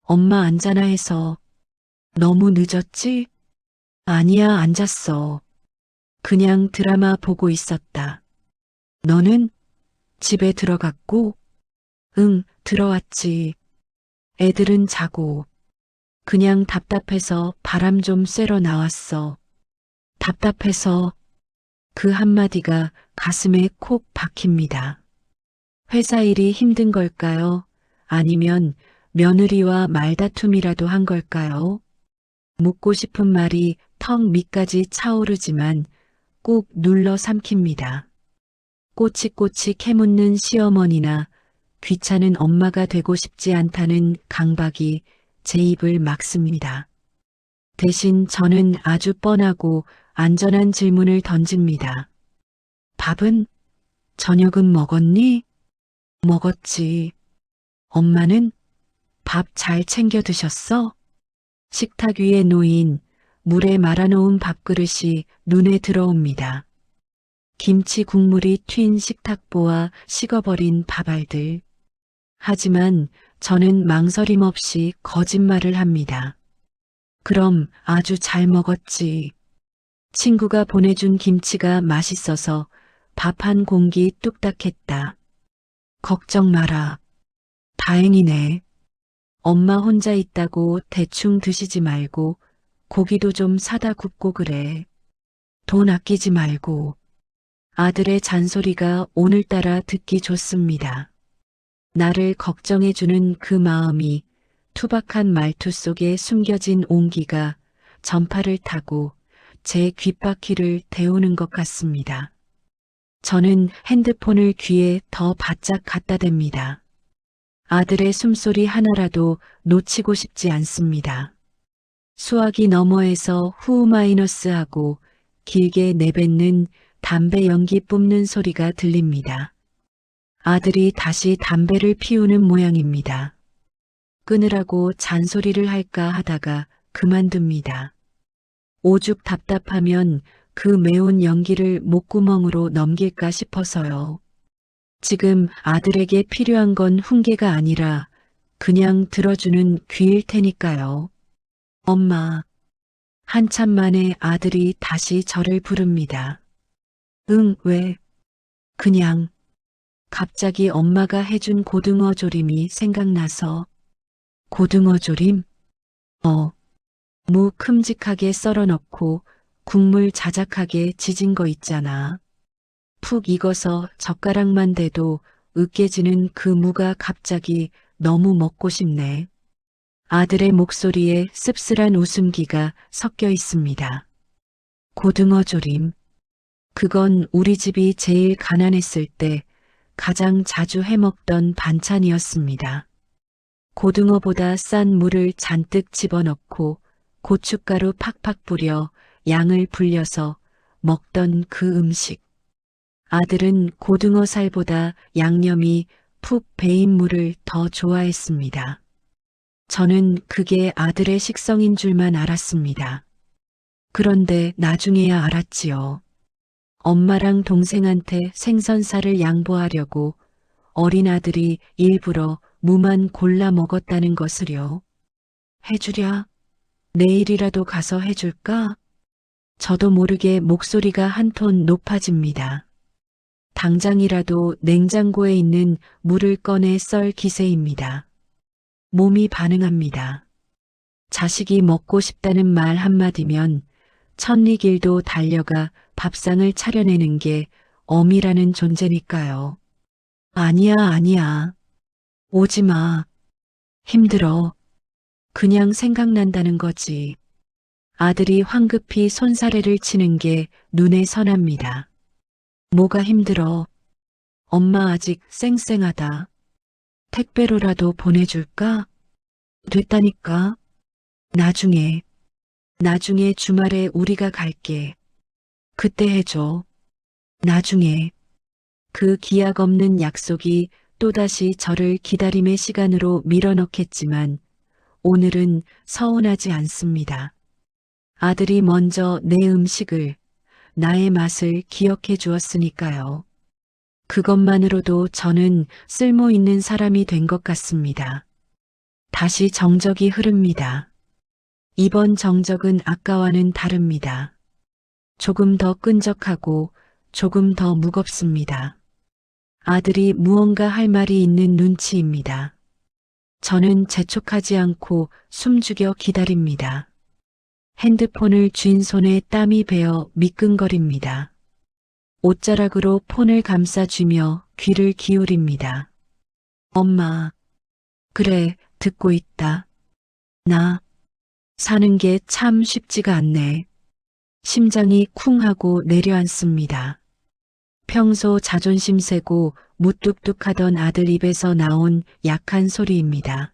엄마 안 자나 해서 너무 늦었지? 아니야, 안 잤어. 그냥 드라마 보고 있었다. 너는 집에 들어갔고? 응, 들어왔지. 애들은 자고. 그냥 답답해서 바람 좀 쐬러 나왔어. 답답해서 그 한마디가 가슴에 콕 박힙니다. 회사 일이 힘든 걸까요? 아니면 며느리와 말다툼이라도 한 걸까요? 묻고 싶은 말이 턱 밑까지 차오르지만 꾹 눌러 삼킵니다. 꼬치꼬치 캐묻는 시어머니나 귀찮은 엄마가 되고 싶지 않다는 강박이 제 입을 막습니다. 대신 저는 아주 뻔하고 안전한 질문을 던집니다. 밥은? 저녁은 먹었니? 먹었지. 엄마는 밥 잘 챙겨 드셨어? 식탁 위에 놓인 물에 말아놓은 밥그릇이 눈에 들어옵니다. 김치 국물이 튄 식탁보와 식어버린 밥알들. 하지만 저는 망설임 없이 거짓말을 합니다. 그럼 아주 잘 먹었지. 친구가 보내준 김치가 맛있어서 밥 한 공기 뚝딱 했다. 걱정 마라. 다행이네. 엄마 혼자 있다고 대충 드시지 말고 고기도 좀 사다 굽고 그래. 돈 아끼지 말고. 아들의 잔소리가 오늘따라 듣기 좋습니다. 나를 걱정해주는 그 마음이 투박한 말투 속에 숨겨진 온기가 전파를 타고 제 귓바퀴를 데우는 것 같습니다. 저는 핸드폰을 귀에 더 바짝 갖다 댑니다. 아들의 숨소리 하나라도 놓치고 싶지 않습니다. 수화기 너머에서 후 마이너스하고 길게 내뱉는 담배 연기 뿜는 소리가 들립니다. 아들이 다시 담배를 피우는 모양입니다. 끊으라고 잔소리를 할까 하다가 그만둡니다. 오죽 답답하면 그 매운 연기를 목구멍으로 넘길까 싶어서요. 지금 아들에게 필요한 건 훈계가 아니라 그냥 들어주는 귀일 테니까요. 엄마, 한참 만에 아들이 다시 저를 부릅니다. 응, 왜? 그냥 갑자기 엄마가 해준 고등어 조림이 생각나서. 고등어 조림? 무 큼직하게 썰어 넣고 국물 자작하게 지진 거 있잖아. 푹 익어서 젓가락만 대도 으깨지는 그 무가 갑자기 너무 먹고 싶네. 아들의 목소리에 씁쓸한 웃음기가 섞여 있습니다. 고등어 조림. 그건 우리 집이 제일 가난했을 때 가장 자주 해먹던 반찬이었습니다. 고등어보다 싼 물을 잔뜩 집어넣고 고춧가루 팍팍 뿌려 양을 불려서 먹던 그 음식. 아들은 고등어 살보다 양념이 푹 배인 물을 더 좋아했습니다. 저는 그게 아들의 식성인 줄만 알았습니다. 그런데 나중에야 알았지요. 엄마랑 동생한테 생선살을 양보하려고 어린 아들이 일부러 무만 골라 먹었다는 것을요. 해주랴? 내일이라도 가서 해줄까? 저도 모르게 목소리가 한 톤 높아집니다. 당장이라도 냉장고에 있는 물을 꺼내 썰 기세입니다. 몸이 반응합니다. 자식이 먹고 싶다는 말 한마디면 천리길도 달려가 밥상을 차려내는 게 어미라는 존재니까요. 아니야, 아니야. 오지 마. 힘들어. 그냥 생각난다는 거지. 아들이 황급히 손사래를 치는 게 눈에 선합니다. 뭐가 힘들어? 엄마 아직 쌩쌩하다. 택배로라도 보내줄까? 됐다니까. 나중에 주말에 우리가 갈게. 그때 해줘. 나중에. 그 기약 없는 약속이 또다시 저를 기다림의 시간으로 밀어넣겠지만 오늘은 서운하지 않습니다. 아들이 먼저 내 음식을, 나의 맛을 기억해 주었으니까요. 그것만으로도 저는 쓸모 있는 사람이 된 것 같습니다. 다시 정적이 흐릅니다. 이번 정적은 아까와는 다릅니다. 조금 더 끈적하고 조금 더 무겁습니다. 아들이 무언가 할 말이 있는 눈치입니다. 저는 재촉하지 않고 숨죽여 기다립니다. 핸드폰을 쥔 손에 땀이 배어 미끈거립니다. 옷자락으로 폰을 감싸쥐며 귀를 기울입니다. 엄마. 그래, 듣고 있다. 나. 사는 게 참 쉽지가 않네. 심장이 쿵 하고 내려앉습니다. 평소 자존심 세고 무뚝뚝하던 아들 입에서 나온 약한 소리입니다.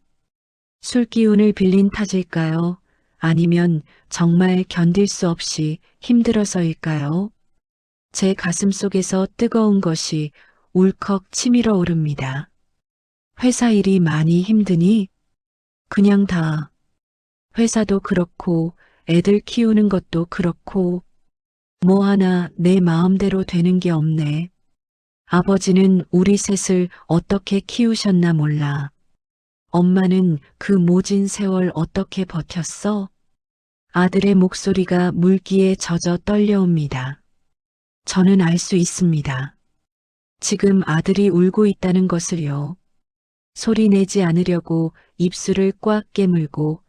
술 기운을 빌린 탓일까요? 아니면 정말 견딜 수 없이 힘들어서일까요? 제 가슴 속에서 뜨거운 것이 울컥 치밀어 오릅니다. 회사 일이 많이 힘드니? 그냥 다. 회사도 그렇고 애들 키우는 것도 그렇고 뭐 하나 내 마음대로 되는 게 없네. 아버지는 우리 셋을 어떻게 키우셨나 몰라. 엄마는 그 모진 세월 어떻게 버텼어? 아들의 목소리가 물기에 젖어 떨려옵니다. 저는 알 수 있습니다. 지금 아들이 울고 있다는 것을요. 소리 내지 않으려고 입술을 꽉 깨물고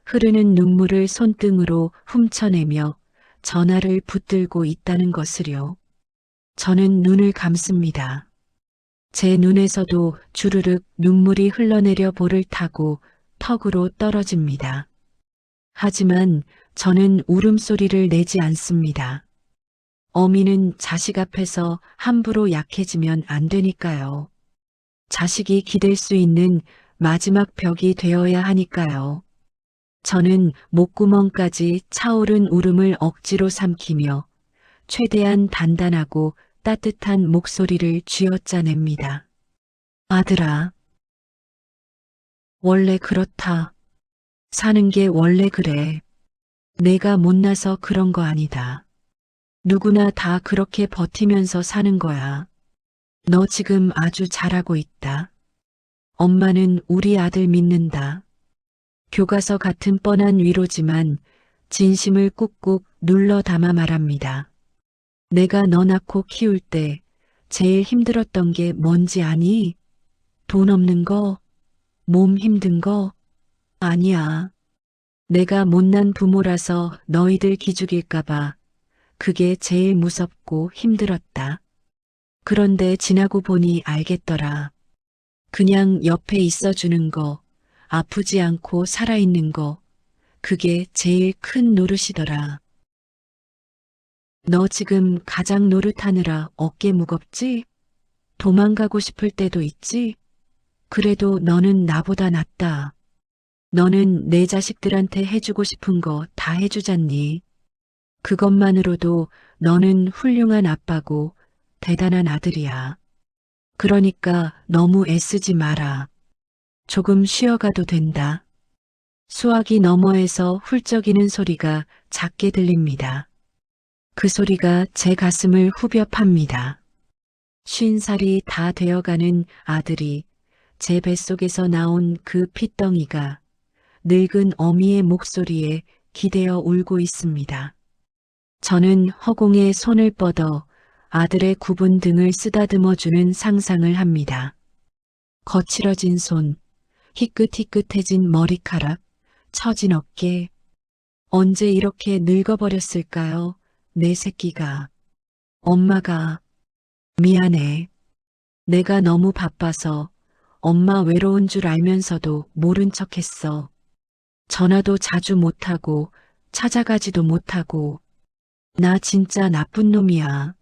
흐르는 눈물을 손등으로 훔쳐내며 전화를 붙들고 있다는 것을요. 저는 눈을 감습니다. 제 눈에서도 주르륵 눈물이 흘러내려 볼을 타고 턱으로 떨어집니다. 하지만 저는 울음소리를 내지 않습니다. 어미는 자식 앞에서 함부로 약해지면 안 되니까요. 자식이 기댈 수 있는 마지막 벽이 되어야 하니까요. 저는 목구멍까지 차오른 울음을 억지로 삼키며 최대한 단단하고 따뜻한 목소리를 쥐어짜냅니다. 아들아. 원래 그렇다. 사는 게 원래 그래. 내가 못나서 그런 거 아니다. 누구나 다 그렇게 버티면서 사는 거야. 너 지금 아주 잘하고 있다. 엄마는 우리 아들 믿는다. 교과서 같은 뻔한 위로지만 진심을 꾹꾹 눌러 담아 말합니다. 내가 너 낳고 키울 때 제일 힘들었던 게 뭔지 아니? 돈 없는 거? 몸 힘든 거? 아니야. 내가 못난 부모라서 너희들 기죽일까봐 그게 제일 무섭고 힘들었다. 그런데 지나고 보니 알겠더라. 그냥 옆에 있어주는 거, 아프지 않고 살아있는 거, 그게 제일 큰 노릇이더라. 너 지금 가장 노릇하느라 어깨 무겁지? 도망가고 싶을 때도 있지? 그래도 너는 나보다 낫다. 너는 내 자식들한테 해주고 싶은 거 다 해주잖니. 그것만으로도 너는 훌륭한 아빠고 대단한 아들이야. 그러니까 너무 애쓰지 마라. 조금 쉬어가도 된다. 수화기 너머에서 훌쩍이는 소리가 작게 들립니다. 그 소리가 제 가슴을 후벼 팝니다. 50살이 다 되어가는 아들이 제 뱃속에서 나온 그 핏덩이가 늙은 어미의 목소리에 기대어 울고 있습니다. 저는 허공에 손을 뻗어 아들의 굽은 등을 쓰다듬어주는 상상을 합니다. 거칠어진 손, 희끗희끗해진 머리카락, 처진 어깨. 언제 이렇게 늙어버렸을까요? 내 새끼가. 엄마가. 미안해. 내가 너무 바빠서 엄마 외로운 줄 알면서도 모른 척했어. 전화도 자주 못하고 찾아가지도 못하고. 나 진짜 나쁜 놈이야.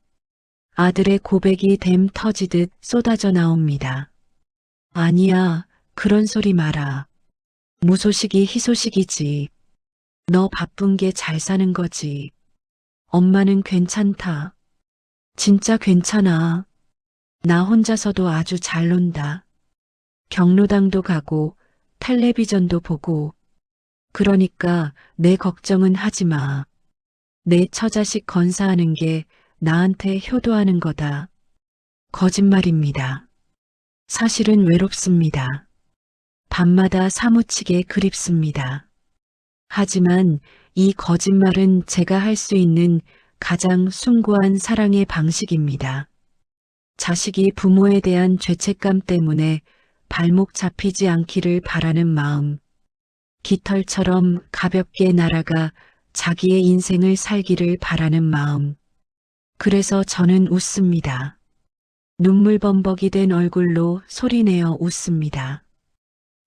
아들의 고백이 댐 터지듯 쏟아져 나옵니다. 아니야, 그런 소리 마라. 무소식이 희소식이지. 너 바쁜 게 잘 사는 거지. 엄마는 괜찮다. 진짜 괜찮아. 나 혼자서도 아주 잘 논다. 경로당도 가고 텔레비전도 보고. 그러니까 내 걱정은 하지 마. 내 처자식 건사하는 게 나한테 효도하는 거다. 거짓말입니다. 사실은 외롭습니다. 밤마다 사무치게 그립습니다. 하지만 이 거짓말은 제가 할 수 있는 가장 숭고한 사랑의 방식입니다. 자식이 부모에 대한 죄책감 때문에 발목 잡히지 않기를 바라는 마음. 깃털처럼 가볍게 날아가 자기의 인생을 살기를 바라는 마음. 그래서 저는 웃습니다. 눈물범벅이 된 얼굴로 소리내어 웃습니다.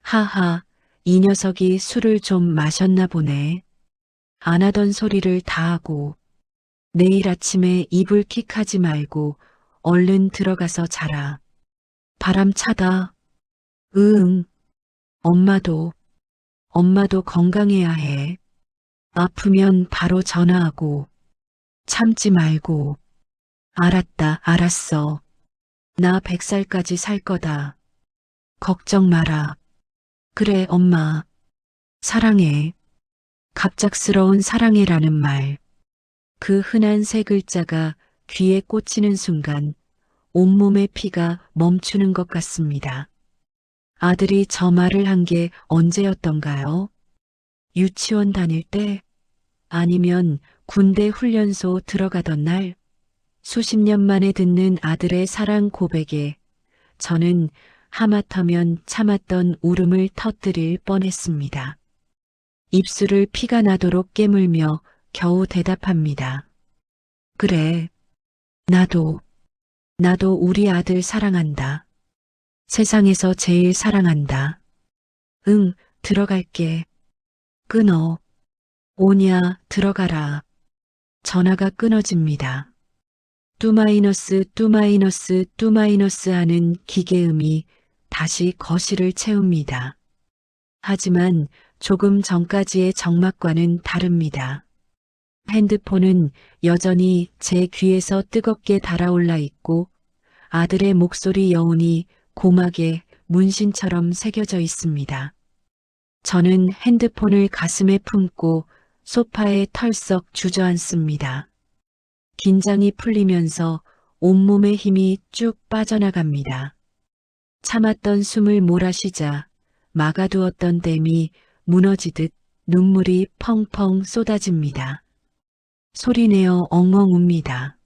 하하, 이 녀석이 술을 좀 마셨나 보네. 안 하던 소리를 다 하고. 내일 아침에 이불킥하지 말고 얼른 들어가서 자라. 바람 차다. 응. 엄마도 건강해야 해. 아프면 바로 전화하고. 참지 말고. 알았다, 알았어. 나 100살까지 살 거다. 걱정 마라. 그래, 엄마. 사랑해. 갑작스러운 사랑해라는 말. 그 흔한 세 글자가 귀에 꽂히는 순간 온몸의 피가 멈추는 것 같습니다. 아들이 저 말을 한 게 언제였던가요? 유치원 다닐 때? 아니면 군대 훈련소 들어가던 날? 수십 년 만에 듣는 아들의 사랑 고백에 저는 하마터면 참았던 울음을 터뜨릴 뻔했습니다. 입술을 피가 나도록 깨물며 겨우 대답합니다. 그래, 나도 우리 아들 사랑한다. 세상에서 제일 사랑한다. 응, 들어갈게. 끊어. 오냐, 들어가라. 전화가 끊어집니다. 뚜마이너스 뚜마이너스 뚜마이너스 하는 기계음이 다시 거실을 채웁니다. 하지만 조금 전까지의 정막과는 다릅니다. 핸드폰은 여전히 제 귀에서 뜨겁게 달아올라 있고 아들의 목소리 여운이 고막에 문신처럼 새겨져 있습니다. 저는 핸드폰을 가슴에 품고 소파에 털썩 주저앉습니다. 긴장이 풀리면서 온몸의 힘이 쭉 빠져나갑니다. 참았던 숨을 몰아쉬자 막아두었던 댐이 무너지듯 눈물이 펑펑 쏟아집니다. 소리내어 엉엉 웁니다.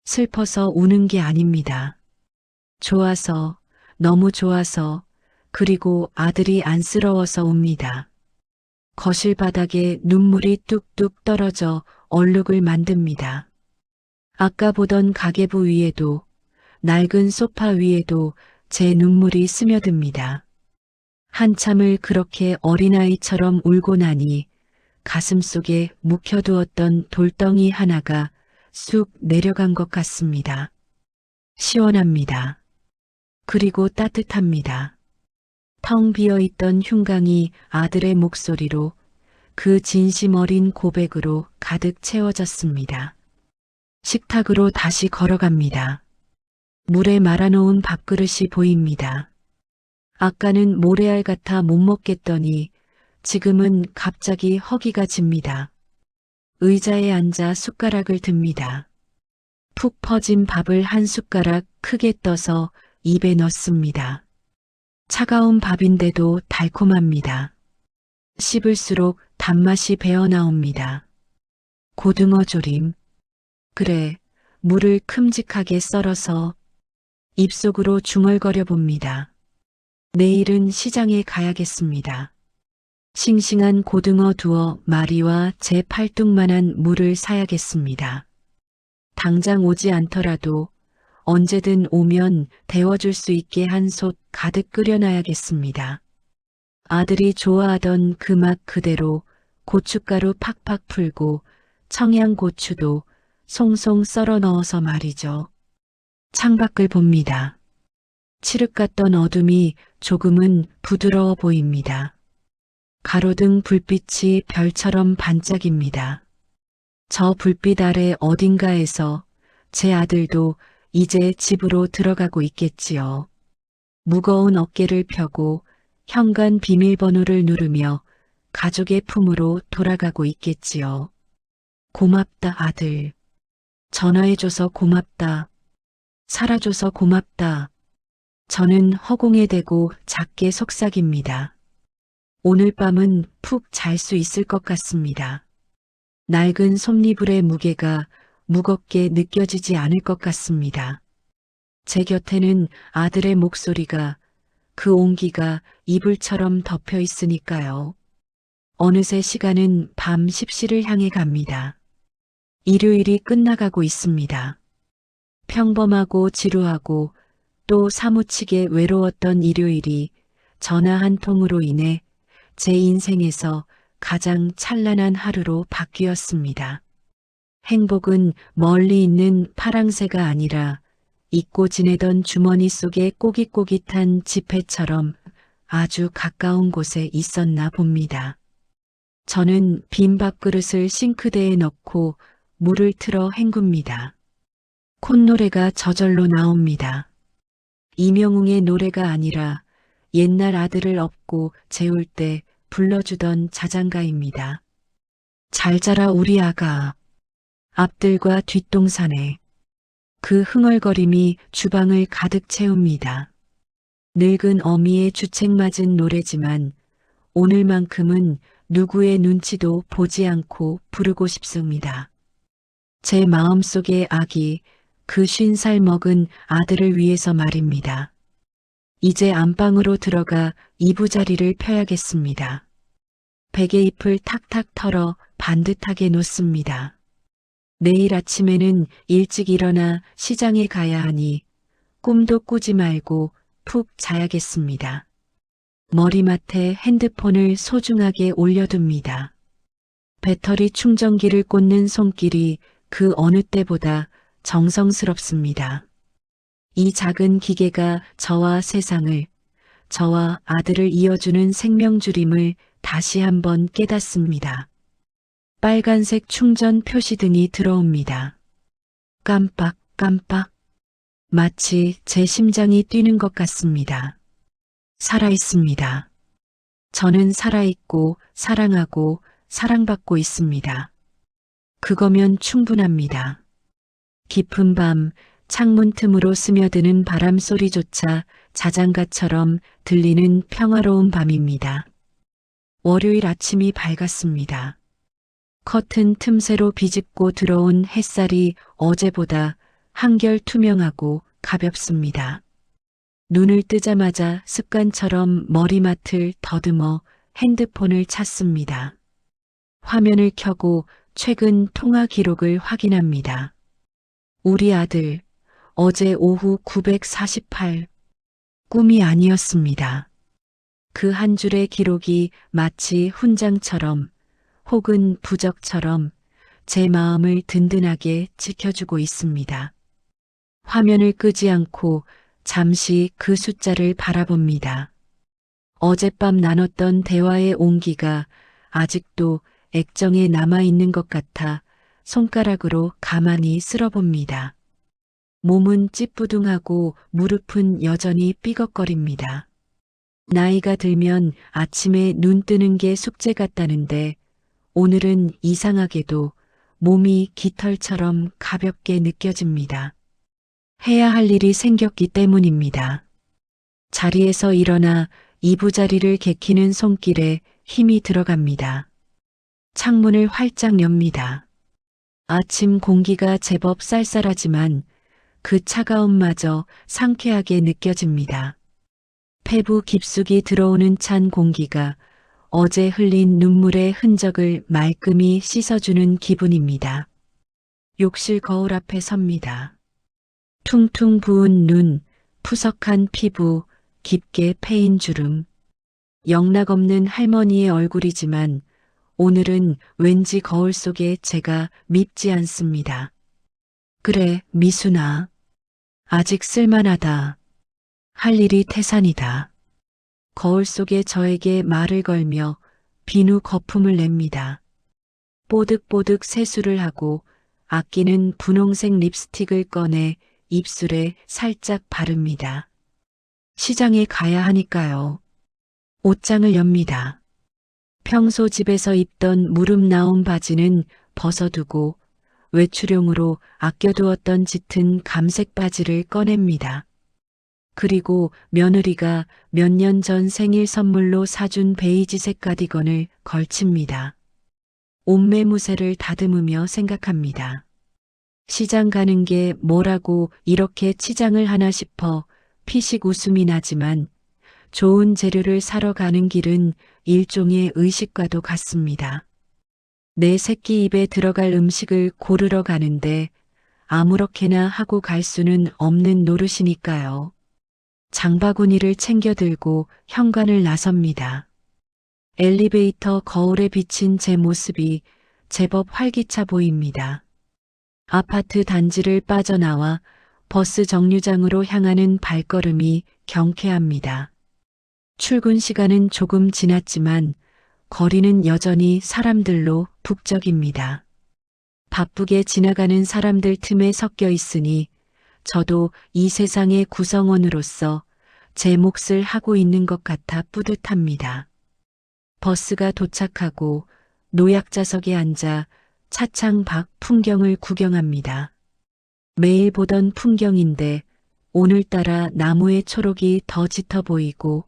슬퍼서 우는 게 아닙니다. 좋아서, 너무 좋아서, 그리고 아들이 안쓰러워서 웁니다. 거실 바닥에 눈물이 뚝뚝 떨어져 얼룩을 만듭니다. 아까 보던 가계부 위에도, 낡은 소파 위에도 제 눈물이 스며듭니다. 한참을 그렇게 어린아이처럼 울고 나니 가슴속에 묵혀두었던 돌덩이 하나가 쑥 내려간 것 같습니다. 시원합니다. 그리고 따뜻합니다. 텅 비어있던 흉강이 아들의 목소리로, 그 진심 어린 고백으로 가득 채워졌습니다. 식탁으로 다시 걸어갑니다. 물에 말아놓은 밥그릇이 보입니다. 아까는 모래알 같아 못 먹겠더니 지금은 갑자기 허기가 집니다. 의자에 앉아 숟가락을 듭니다. 푹 퍼진 밥을 한 숟가락 크게 떠서 입에 넣습니다. 차가운 밥인데도 달콤합니다. 씹을수록 단맛이 배어나옵니다. 고등어 조림. 그래, 물을 큼직하게 썰어서 입속으로 중얼거려 봅니다. 내일은 시장에 가야겠습니다. 싱싱한 고등어 두어 마리와 제 팔뚝만한 물을 사야겠습니다. 당장 오지 않더라도 언제든 오면 데워줄 수 있게 한 솥 가득 끓여놔야겠습니다. 아들이 좋아하던 그 맛 그대로 고춧가루 팍팍 풀고 청양고추도 송송 썰어 넣어서 말이죠. 창밖을 봅니다. 칠흑 같던 어둠이 조금은 부드러워 보입니다. 가로등 불빛이 별처럼 반짝입니다. 저 불빛 아래 어딘가에서 제 아들도 이제 집으로 들어가고 있겠지요. 무거운 어깨를 펴고 현관 비밀번호를 누르며 가족의 품으로 돌아가고 있겠지요. 고맙다 아들. 전화해줘서 고맙다. 살아줘서 고맙다. 저는 허공에 대고 작게 속삭입니다. 오늘 밤은 푹 잘 수 있을 것 같습니다. 낡은 솜니불의 무게가 무겁게 느껴지지 않을 것 같습니다. 제 곁에는 아들의 목소리가, 그 온기가 이불처럼 덮여 있으니까요. 어느새 시간은 밤 10시를 향해 갑니다. 일요일이 끝나가고 있습니다. 평범하고 지루하고 또 사무치게 외로웠던 일요일이 전화 한 통으로 인해 제 인생에서 가장 찬란한 하루로 바뀌었습니다. 행복은 멀리 있는 파랑새가 아니라 잊고 지내던 주머니 속의 꼬깃꼬깃한 지폐처럼 아주 가까운 곳에 있었나 봅니다. 저는 빈 밥그릇을 싱크대에 넣고 물을 틀어 헹굽니다. 콧노래가 저절로 나옵니다. 이명웅의 노래가 아니라 옛날 아들을 업고 재울 때 불러주던 자장가입니다. 잘 자라 우리 아가. 앞들과 뒷동산에 그 흥얼거림이 주방을 가득 채웁니다. 늙은 어미의 주책맞은 노래지만 오늘만큼은 누구의 눈치도 보지 않고 부르고 싶습니다. 제 마음속의 아기, 그 50살 먹은 아들을 위해서 말입니다. 이제 안방으로 들어가 이부자리를 펴야겠습니다. 베개잎을 탁탁 털어 반듯하게 놓습니다. 내일 아침에는 일찍 일어나 시장에 가야 하니 꿈도 꾸지 말고 푹 자야겠습니다. 머리맡에 핸드폰을 소중하게 올려둡니다. 배터리 충전기를 꽂는 손길이 그 어느 때보다 정성스럽습니다. 이 작은 기계가 저와 세상을, 저와 아들을 이어주는 생명줄임을 다시 한번 깨닫습니다. 빨간색 충전 표시등이 들어옵니다. 깜빡깜빡. 마치 제 심장이 뛰는 것 같습니다. 살아있습니다. 저는 살아있고 사랑하고 사랑받고 있습니다. 그거면 충분합니다. 깊은 밤 창문 틈으로 스며드는 바람 소리조차 자장가처럼 들리는 평화로운 밤입니다. 월요일 아침이 밝았습니다. 커튼 틈새로 비집고 들어온 햇살이 어제보다 한결 투명하고 가볍습니다. 눈을 뜨자마자 습관처럼 머리맡을 더듬어 핸드폰을 찾습니다. 화면을 켜고 최근 통화 기록을 확인합니다. 우리 아들, 어제 오후 948. 꿈이 아니었습니다. 그 한 줄의 기록이 마치 훈장처럼 혹은 부적처럼 제 마음을 든든하게 지켜주고 있습니다. 화면을 끄지 않고 잠시 그 숫자를 바라봅니다. 어젯밤 나눴던 대화의 온기가 아직도 액정에 남아있는 것 같아 손가락으로 가만히 쓸어봅니다. 몸은 찌뿌둥하고 무릎은 여전히 삐걱거립니다. 나이가 들면 아침에 눈 뜨는 게 숙제 같다는데 오늘은 이상하게도 몸이 깃털처럼 가볍게 느껴집니다. 해야 할 일이 생겼기 때문입니다. 자리에서 일어나 이부자리를 개키는 손길에 힘이 들어갑니다. 창문을 활짝 엽니다. 아침 공기가 제법 쌀쌀하지만 그 차가움마저 상쾌하게 느껴집니다. 폐부 깊숙이 들어오는 찬 공기가 어제 흘린 눈물의 흔적을 말끔히 씻어주는 기분입니다. 욕실 거울 앞에 섭니다. 퉁퉁 부은 눈, 푸석한 피부, 깊게 패인 주름. 영락없는 할머니의 얼굴이지만 오늘은 왠지 거울 속에 제가 밉지 않습니다. 그래, 미순아. 아직 쓸만하다. 할 일이 태산이다. 거울 속에 저에게 말을 걸며 비누 거품을 냅니다. 뽀득뽀득 세수를 하고 아끼는 분홍색 립스틱을 꺼내 입술에 살짝 바릅니다. 시장에 가야 하니까요. 옷장을 엽니다. 평소 집에서 입던 무릎 나온 바지는 벗어두고 외출용으로 아껴두었던 짙은 감색 바지를 꺼냅니다. 그리고 며느리가 몇 년 전 생일 선물로 사준 베이지색 가디건을 걸칩니다. 옷매무새를 다듬으며 생각합니다. 시장 가는 게 뭐라고 이렇게 치장을 하나 싶어 피식 웃음이 나지만 좋은 재료를 사러 가는 길은 일종의 의식과도 같습니다. 내 새끼 입에 들어갈 음식을 고르러 가는데 아무렇게나 하고 갈 수는 없는 노릇이니까요. 장바구니를 챙겨 들고 현관을 나섭니다. 엘리베이터 거울에 비친 제 모습이 제법 활기차 보입니다. 아파트 단지를 빠져나와 버스 정류장으로 향하는 발걸음이 경쾌합니다. 출근 시간은 조금 지났지만 거리는 여전히 사람들로 북적입니다. 바쁘게 지나가는 사람들 틈에 섞여 있으니 저도 이 세상의 구성원으로서 제 몫을 하고 있는 것 같아 뿌듯합니다. 버스가 도착하고 노약자석에 앉아 차창 밖 풍경을 구경합니다. 매일 보던 풍경인데 오늘따라 나무의 초록이 더 짙어 보이고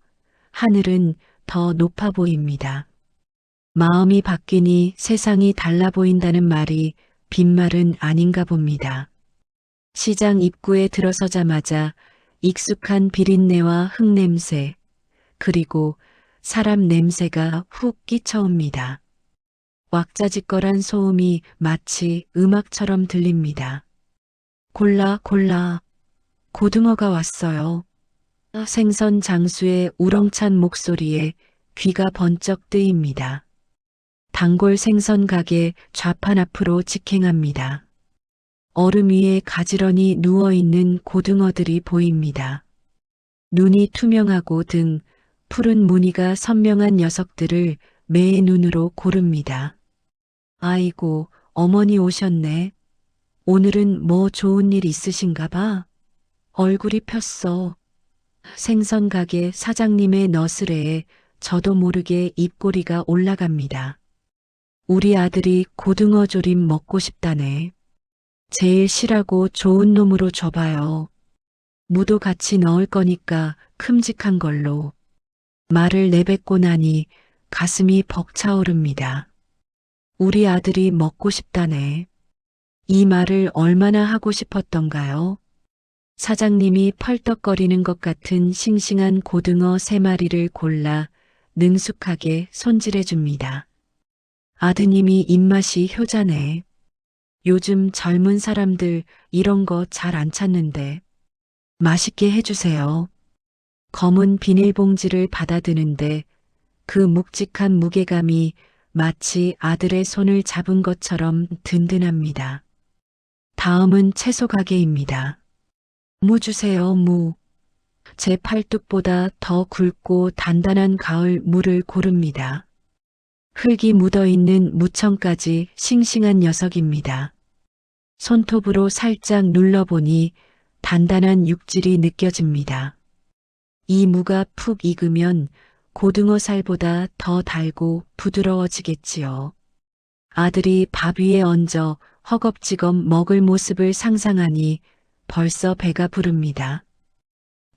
하늘은 더 높아 보입니다. 마음이 바뀌니 세상이 달라 보인다는 말이 빈말은 아닌가 봅니다. 시장 입구에 들어서자마자 익숙한 비린내와 흙냄새, 그리고 사람 냄새가 훅 끼쳐옵니다. 왁자지껄한 소음이 마치 음악처럼 들립니다. 골라 골라, 고등어가 왔어요. 생선 장수의 우렁찬 목소리에 귀가 번쩍 뜨입니다. 단골 생선 가게 좌판 앞으로 직행합니다. 얼음 위에 가지런히 누워있는 고등어들이 보입니다. 눈이 투명하고 등 푸른 무늬가 선명한 녀석들을 매의 눈으로 고릅니다. 아이고, 어머니 오셨네. 오늘은 뭐 좋은 일 있으신가 봐. 얼굴이 폈어. 생선 가게 사장님의 너스레에 저도 모르게 입꼬리가 올라갑니다. 우리 아들이 고등어 조림 먹고 싶다네. 제일 실하고 좋은 놈으로 줘봐요. 무도 같이 넣을 거니까 큼직한 걸로. 말을 내뱉고 나니 가슴이 벅차오릅니다. 우리 아들이 먹고 싶다네. 이 말을 얼마나 하고 싶었던가요? 사장님이 펄떡거리는 것 같은 싱싱한 고등어 3마리를 골라 능숙하게 손질해 줍니다. 아드님이 입맛이 효자네. 요즘 젊은 사람들 이런 거 잘 안 찾는데 맛있게 해주세요. 검은 비닐봉지를 받아드는데 그 묵직한 무게감이 마치 아들의 손을 잡은 것처럼 든든합니다. 다음은 채소 가게입니다. 무 주세요, 무. 제 팔뚝보다 더 굵고 단단한 가을 무를 고릅니다. 흙이 묻어있는 무청까지 싱싱한 녀석입니다. 손톱으로 살짝 눌러보니 단단한 육질이 느껴집니다. 이 무가 푹 익으면 고등어 살보다 더 달고 부드러워지겠지요. 아들이 밥 위에 얹어 허겁지겁 먹을 모습을 상상하니 벌써 배가 부릅니다.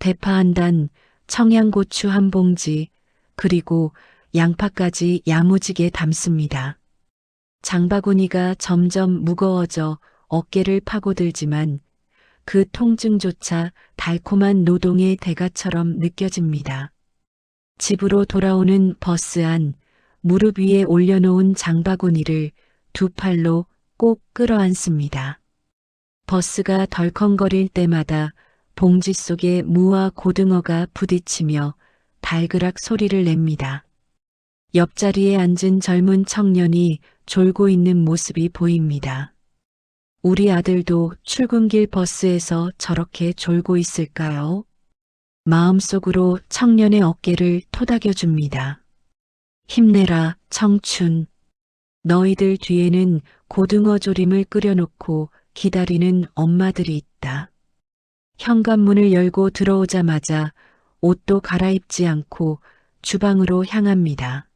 대파 한 단, 청양고추 한 봉지, 그리고 양파까지 야무지게 담습니다. 장바구니가 점점 무거워져 어깨를 파고들지만 그 통증조차 달콤한 노동의 대가처럼 느껴집니다. 집으로 돌아오는 버스 안, 무릎 위에 올려놓은 장바구니를 두 팔로 꼭 끌어안습니다. 버스가 덜컹거릴 때마다 봉지 속에 무와 고등어가 부딪히며 달그락 소리를 냅니다. 옆자리에 앉은 젊은 청년이 졸고 있는 모습이 보입니다. 우리 아들도 출근길 버스에서 저렇게 졸고 있을까요? 마음속으로 청년의 어깨를 토닥여줍니다. 힘내라, 청춘. 너희들 뒤에는 고등어 조림을 끓여놓고 기다리는 엄마들이 있다. 현관문을 열고 들어오자마자 옷도 갈아입지 않고 주방으로 향합니다.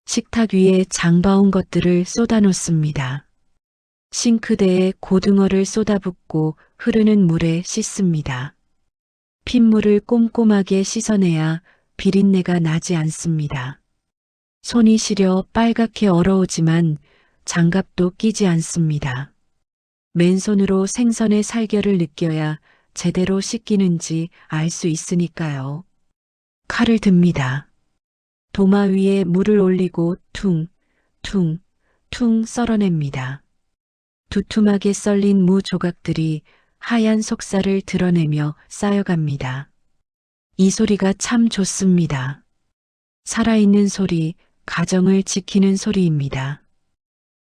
식탁 위에 장봐온 것들을 쏟아놓습니다. 싱크대에 고등어를 쏟아붓고 흐르는 물에 씻습니다. 핏물을 꼼꼼하게 씻어내야 비린내가 나지 않습니다. 손이 시려 빨갛게 얼어오지만 장갑도 끼지 않습니다. 맨손으로 생선의 살결을 느껴야 제대로 씻기는지 알 수 있으니까요. 칼을 듭니다. 도마 위에 물을 올리고 퉁, 퉁, 퉁 썰어냅니다. 두툼하게 썰린 무 조각들이 하얀 속살을 드러내며 쌓여갑니다. 이 소리가 참 좋습니다. 살아있는 소리, 가정을 지키는 소리입니다.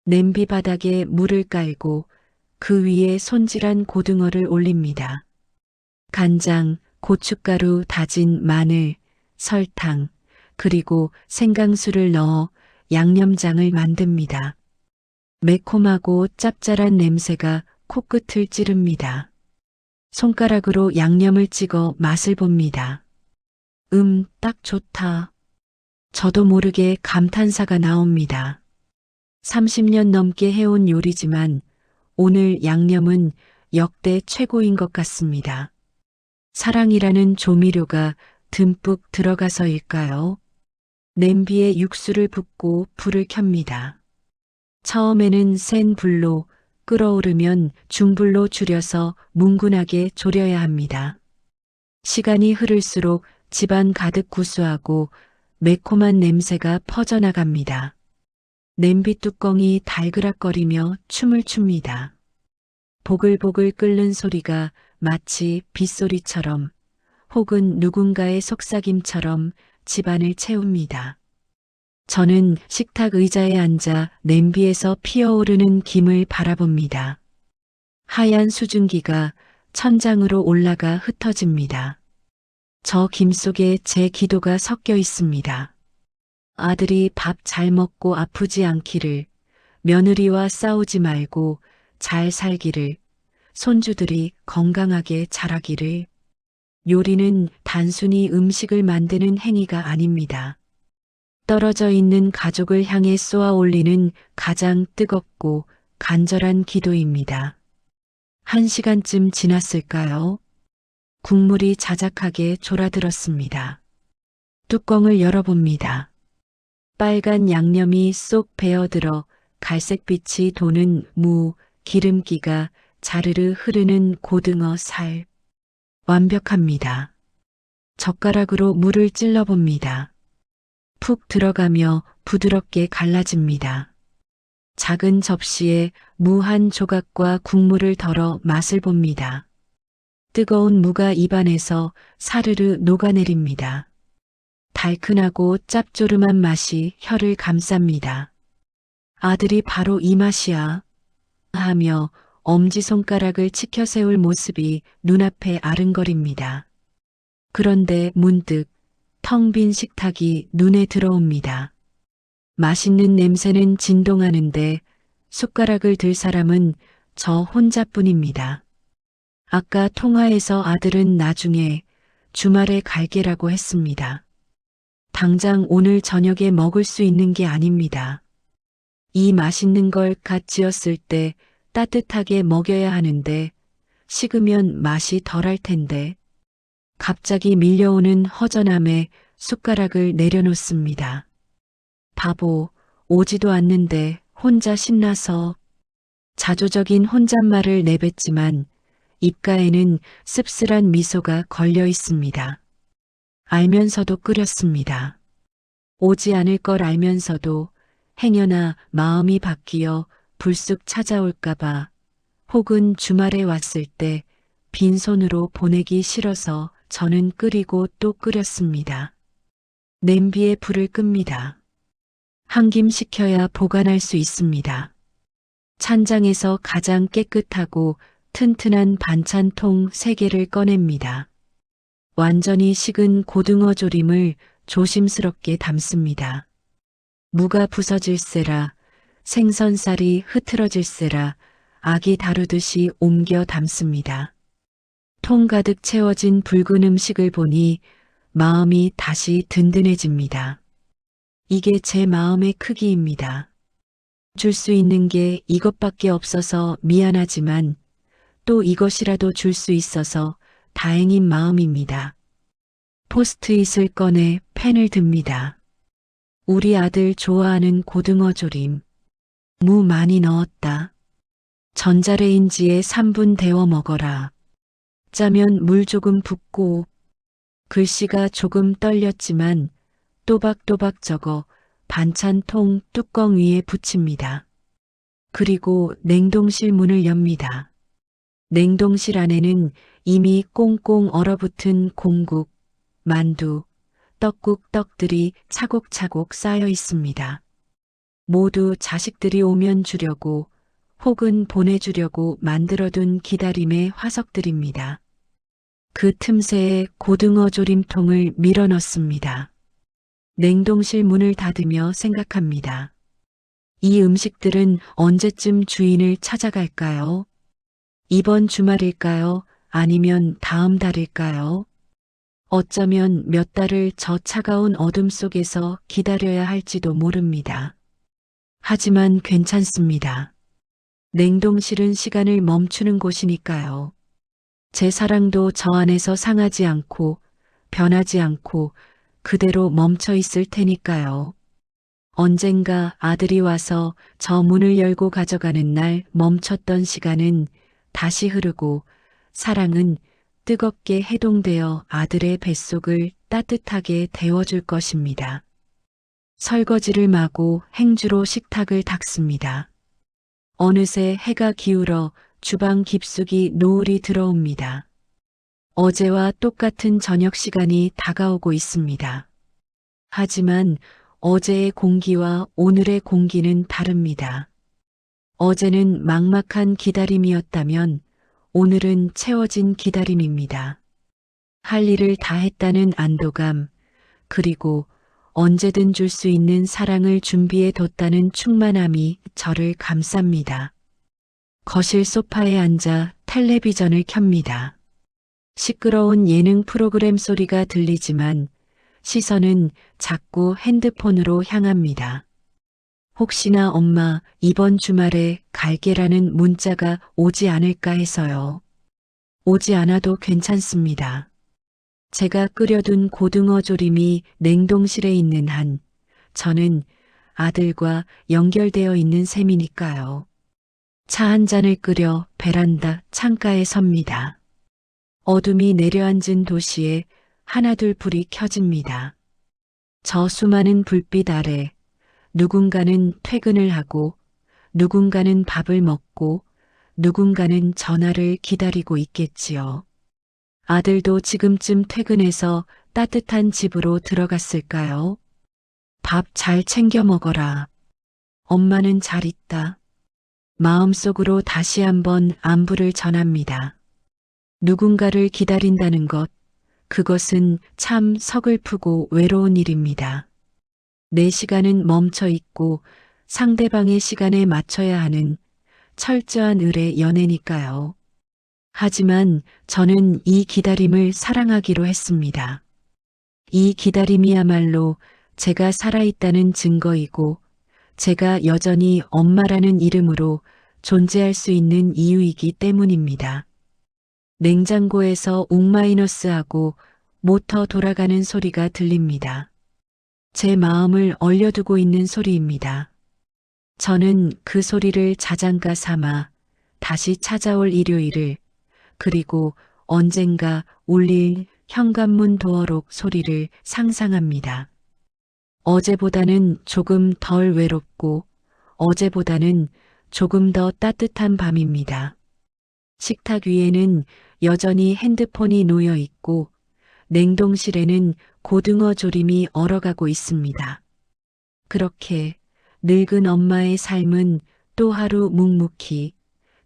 냄비 바닥에 물을 깔고 그 위에 손질한 고등어를 올립니다. 간장, 고춧가루, 다진 마늘, 설탕, 그리고 생강수를 넣어 양념장을 만듭니다. 매콤하고 짭짤한 냄새가 코끝을 찌릅니다. 손가락으로 양념을 찍어 맛을 봅니다. 딱 좋다. 저도 모르게 감탄사가 나옵니다. 30년 넘게 해온 요리지만 오늘 양념은 역대 최고인 것 같습니다. 사랑이라는 조미료가 듬뿍 들어가서일까요? 냄비에 육수를 붓고 불을 켭니다. 처음에는 센 불로, 끓어오르면 중불로 줄여서 뭉근하게 졸여야 합니다. 시간이 흐를수록 집안 가득 구수하고 매콤한 냄새가 퍼져나갑니다. 냄비 뚜껑이 달그락거리며 춤을 춥니다. 보글보글 끓는 소리가 마치 빗소리처럼 혹은 누군가의 속삭임처럼 집안을 채웁니다. 저는 식탁 의자에 앉아 냄비에서 피어오르는 김을 바라봅니다. 하얀 수증기가 천장으로 올라가 흩어집니다. 저 김 속에 제 기도가 섞여 있습니다. 아들이 밥 잘 먹고 아프지 않기를, 며느리와 싸우지 말고 잘 살기를, 손주들이 건강하게 자라기를. 요리는 단순히 음식을 만드는 행위가 아닙니다. 떨어져 있는 가족을 향해 쏘아 올리는 가장 뜨겁고 간절한 기도입니다. 1시간쯤 지났을까요? 국물이 자작하게 졸아들었습니다. 뚜껑을 열어봅니다. 빨간 양념이 쏙 배어들어 갈색빛이 도는 무, 기름기가 자르르 흐르는 고등어 살. 완벽합니다. 젓가락으로 물을 찔러봅니다. 푹 들어가며 부드럽게 갈라집니다. 작은 접시에 무 한 조각과 국물을 덜어 맛을 봅니다. 뜨거운 무가 입안에서 사르르 녹아내립니다. 달큰하고 짭조름한 맛이 혀를 감쌉니다. 아들이 바로 이 맛이야. 하며 엄지손가락을 치켜 세울 모습이 눈앞에 아른거립니다. 그런데 문득 텅 빈 식탁이 눈에 들어옵니다. 맛있는 냄새는 진동하는데 숟가락을 들 사람은 저 혼자뿐입니다. 아까 통화에서 아들은 나중에 주말에 갈게라고 했습니다. 당장 오늘 저녁에 먹을 수 있는 게 아닙니다. 이 맛있는 걸 갓 지었을 때 따뜻하게 먹여야 하는데 식으면 맛이 덜할 텐데 갑자기 밀려오는 허전함에 숟가락을 내려놓습니다. 바보, 오지도 않는데 혼자 신나서 자조적인 혼잣말을 내뱉지만 입가에는 씁쓸한 미소가 걸려 있습니다. 알면서도 끓였습니다. 오지 않을 걸 알면서도 행여나 마음이 바뀌어 불쑥 찾아올까봐 혹은 주말에 왔을 때 빈손으로 보내기 싫어서 저는 끓이고 또 끓였습니다. 냄비에 불을 끕니다. 한 김 식혀야 보관할 수 있습니다. 찬장에서 가장 깨끗하고 튼튼한 반찬통 3개를 꺼냅니다. 완전히 식은 고등어 조림을 조심스럽게 담습니다. 무가 부서질세라, 생선살이 흐트러질세라 아기 다루듯이 옮겨 담습니다. 통 가득 채워진 붉은 음식을 보니 마음이 다시 든든해집니다. 이게 제 마음의 크기입니다. 줄 수 있는 게 이것밖에 없어서 미안하지만 또 이것이라도 줄 수 있어서 다행인 마음입니다. 포스트잇을 꺼내 펜을 듭니다. 우리 아들 좋아하는 고등어 조림. 무 많이 넣었다. 전자레인지에 3분 데워 먹어라. 짜면 물 조금 붓고. 글씨가 조금 떨렸지만 또박또박 적어 반찬통 뚜껑 위에 붙입니다. 그리고 냉동실 문을 엽니다. 냉동실 안에는 이미 꽁꽁 얼어붙은 공국, 만두, 떡국 떡들이 차곡차곡 쌓여 있습니다. 모두 자식들이 오면 주려고 혹은 보내주려고 만들어둔 기다림의 화석들입니다. 그 틈새에 고등어 조림통을 밀어 넣습니다. 냉동실 문을 닫으며 생각합니다. 이 음식들은 언제쯤 주인을 찾아갈까요? 이번 주말일까요? 아니면 다음 달일까요? 어쩌면 몇 달을 저 차가운 어둠 속에서 기다려야 할지도 모릅니다. 하지만 괜찮습니다. 냉동실은 시간을 멈추는 곳이니까요. 제 사랑도 저 안에서 상하지 않고 변하지 않고 그대로 멈춰 있을 테니까요. 언젠가 아들이 와서 저 문을 열고 가져가는 날 멈췄던 시간은 다시 흐르고 사랑은 뜨겁게 해동되어 아들의 뱃속을 따뜻하게 데워줄 것입니다. 설거지를 마고 행주로 식탁을 닦습니다. 어느새 해가 기울어 주방 깊숙이 노을이 들어옵니다. 어제와 똑같은 저녁 시간이 다가오고 있습니다. 하지만 어제의 공기와 오늘의 공기는 다릅니다. 어제는 막막한 기다림이었다면 오늘은 채워진 기다림입니다. 할 일을 다 했다는 안도감, 그리고 언제든 줄 수 있는 사랑을 준비해 뒀다는 충만함이 저를 감쌉니다. 거실 소파에 앉아 텔레비전을 켭니다. 시끄러운 예능 프로그램 소리가 들리지만 시선은 자꾸 핸드폰으로 향합니다. 혹시나 엄마 이번 주말에 갈게라는 문자가 오지 않을까 해서요. 오지 않아도 괜찮습니다. 제가 끓여둔 고등어 조림이 냉동실에 있는 한 저는 아들과 연결되어 있는 셈이니까요. 차 한 잔을 끓여 베란다 창가에 섭니다. 어둠이 내려앉은 도시에 하나둘 불이 켜집니다. 저 수많은 불빛 아래 누군가는 퇴근을 하고 누군가는 밥을 먹고 누군가는 전화를 기다리고 있겠지요. 아들도 지금쯤 퇴근해서 따뜻한 집으로 들어갔을까요? 밥 잘 챙겨 먹어라. 엄마는 잘 있다. 마음속으로 다시 한번 안부를 전합니다. 누군가를 기다린다는 것, 그것은 참 서글프고 외로운 일입니다. 내 시간은 멈춰 있고 상대방의 시간에 맞춰야 하는 철저한 을의 연애니까요. 하지만 저는 이 기다림을 사랑하기로 했습니다. 이 기다림이야말로 제가 살아있다는 증거이고 제가 여전히 엄마라는 이름으로 존재할 수 있는 이유이기 때문입니다. 냉장고에서 옥마이너스하고 모터 돌아가는 소리가 들립니다. 제 마음을 얼려두고 있는 소리입니다. 저는 그 소리를 자장가 삼아 다시 찾아올 일요일을, 그리고 언젠가 울릴 현관문 도어록 소리를 상상합니다. 어제보다는 조금 덜 외롭고 어제보다는 조금 더 따뜻한 밤입니다. 식탁 위에는 여전히 핸드폰이 놓여 있고 냉동실에는 고등어 조림이 얼어가고 있습니다. 그렇게 늙은 엄마의 삶은 또 하루 묵묵히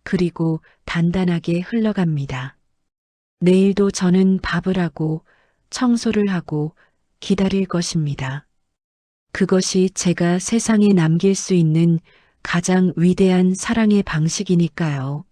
그리고 단단하게 흘러갑니다. 내일도 저는 밥을 하고 청소를 하고 기다릴 것입니다. 그것이 제가 세상에 남길 수 있는 가장 위대한 사랑의 방식이니까요.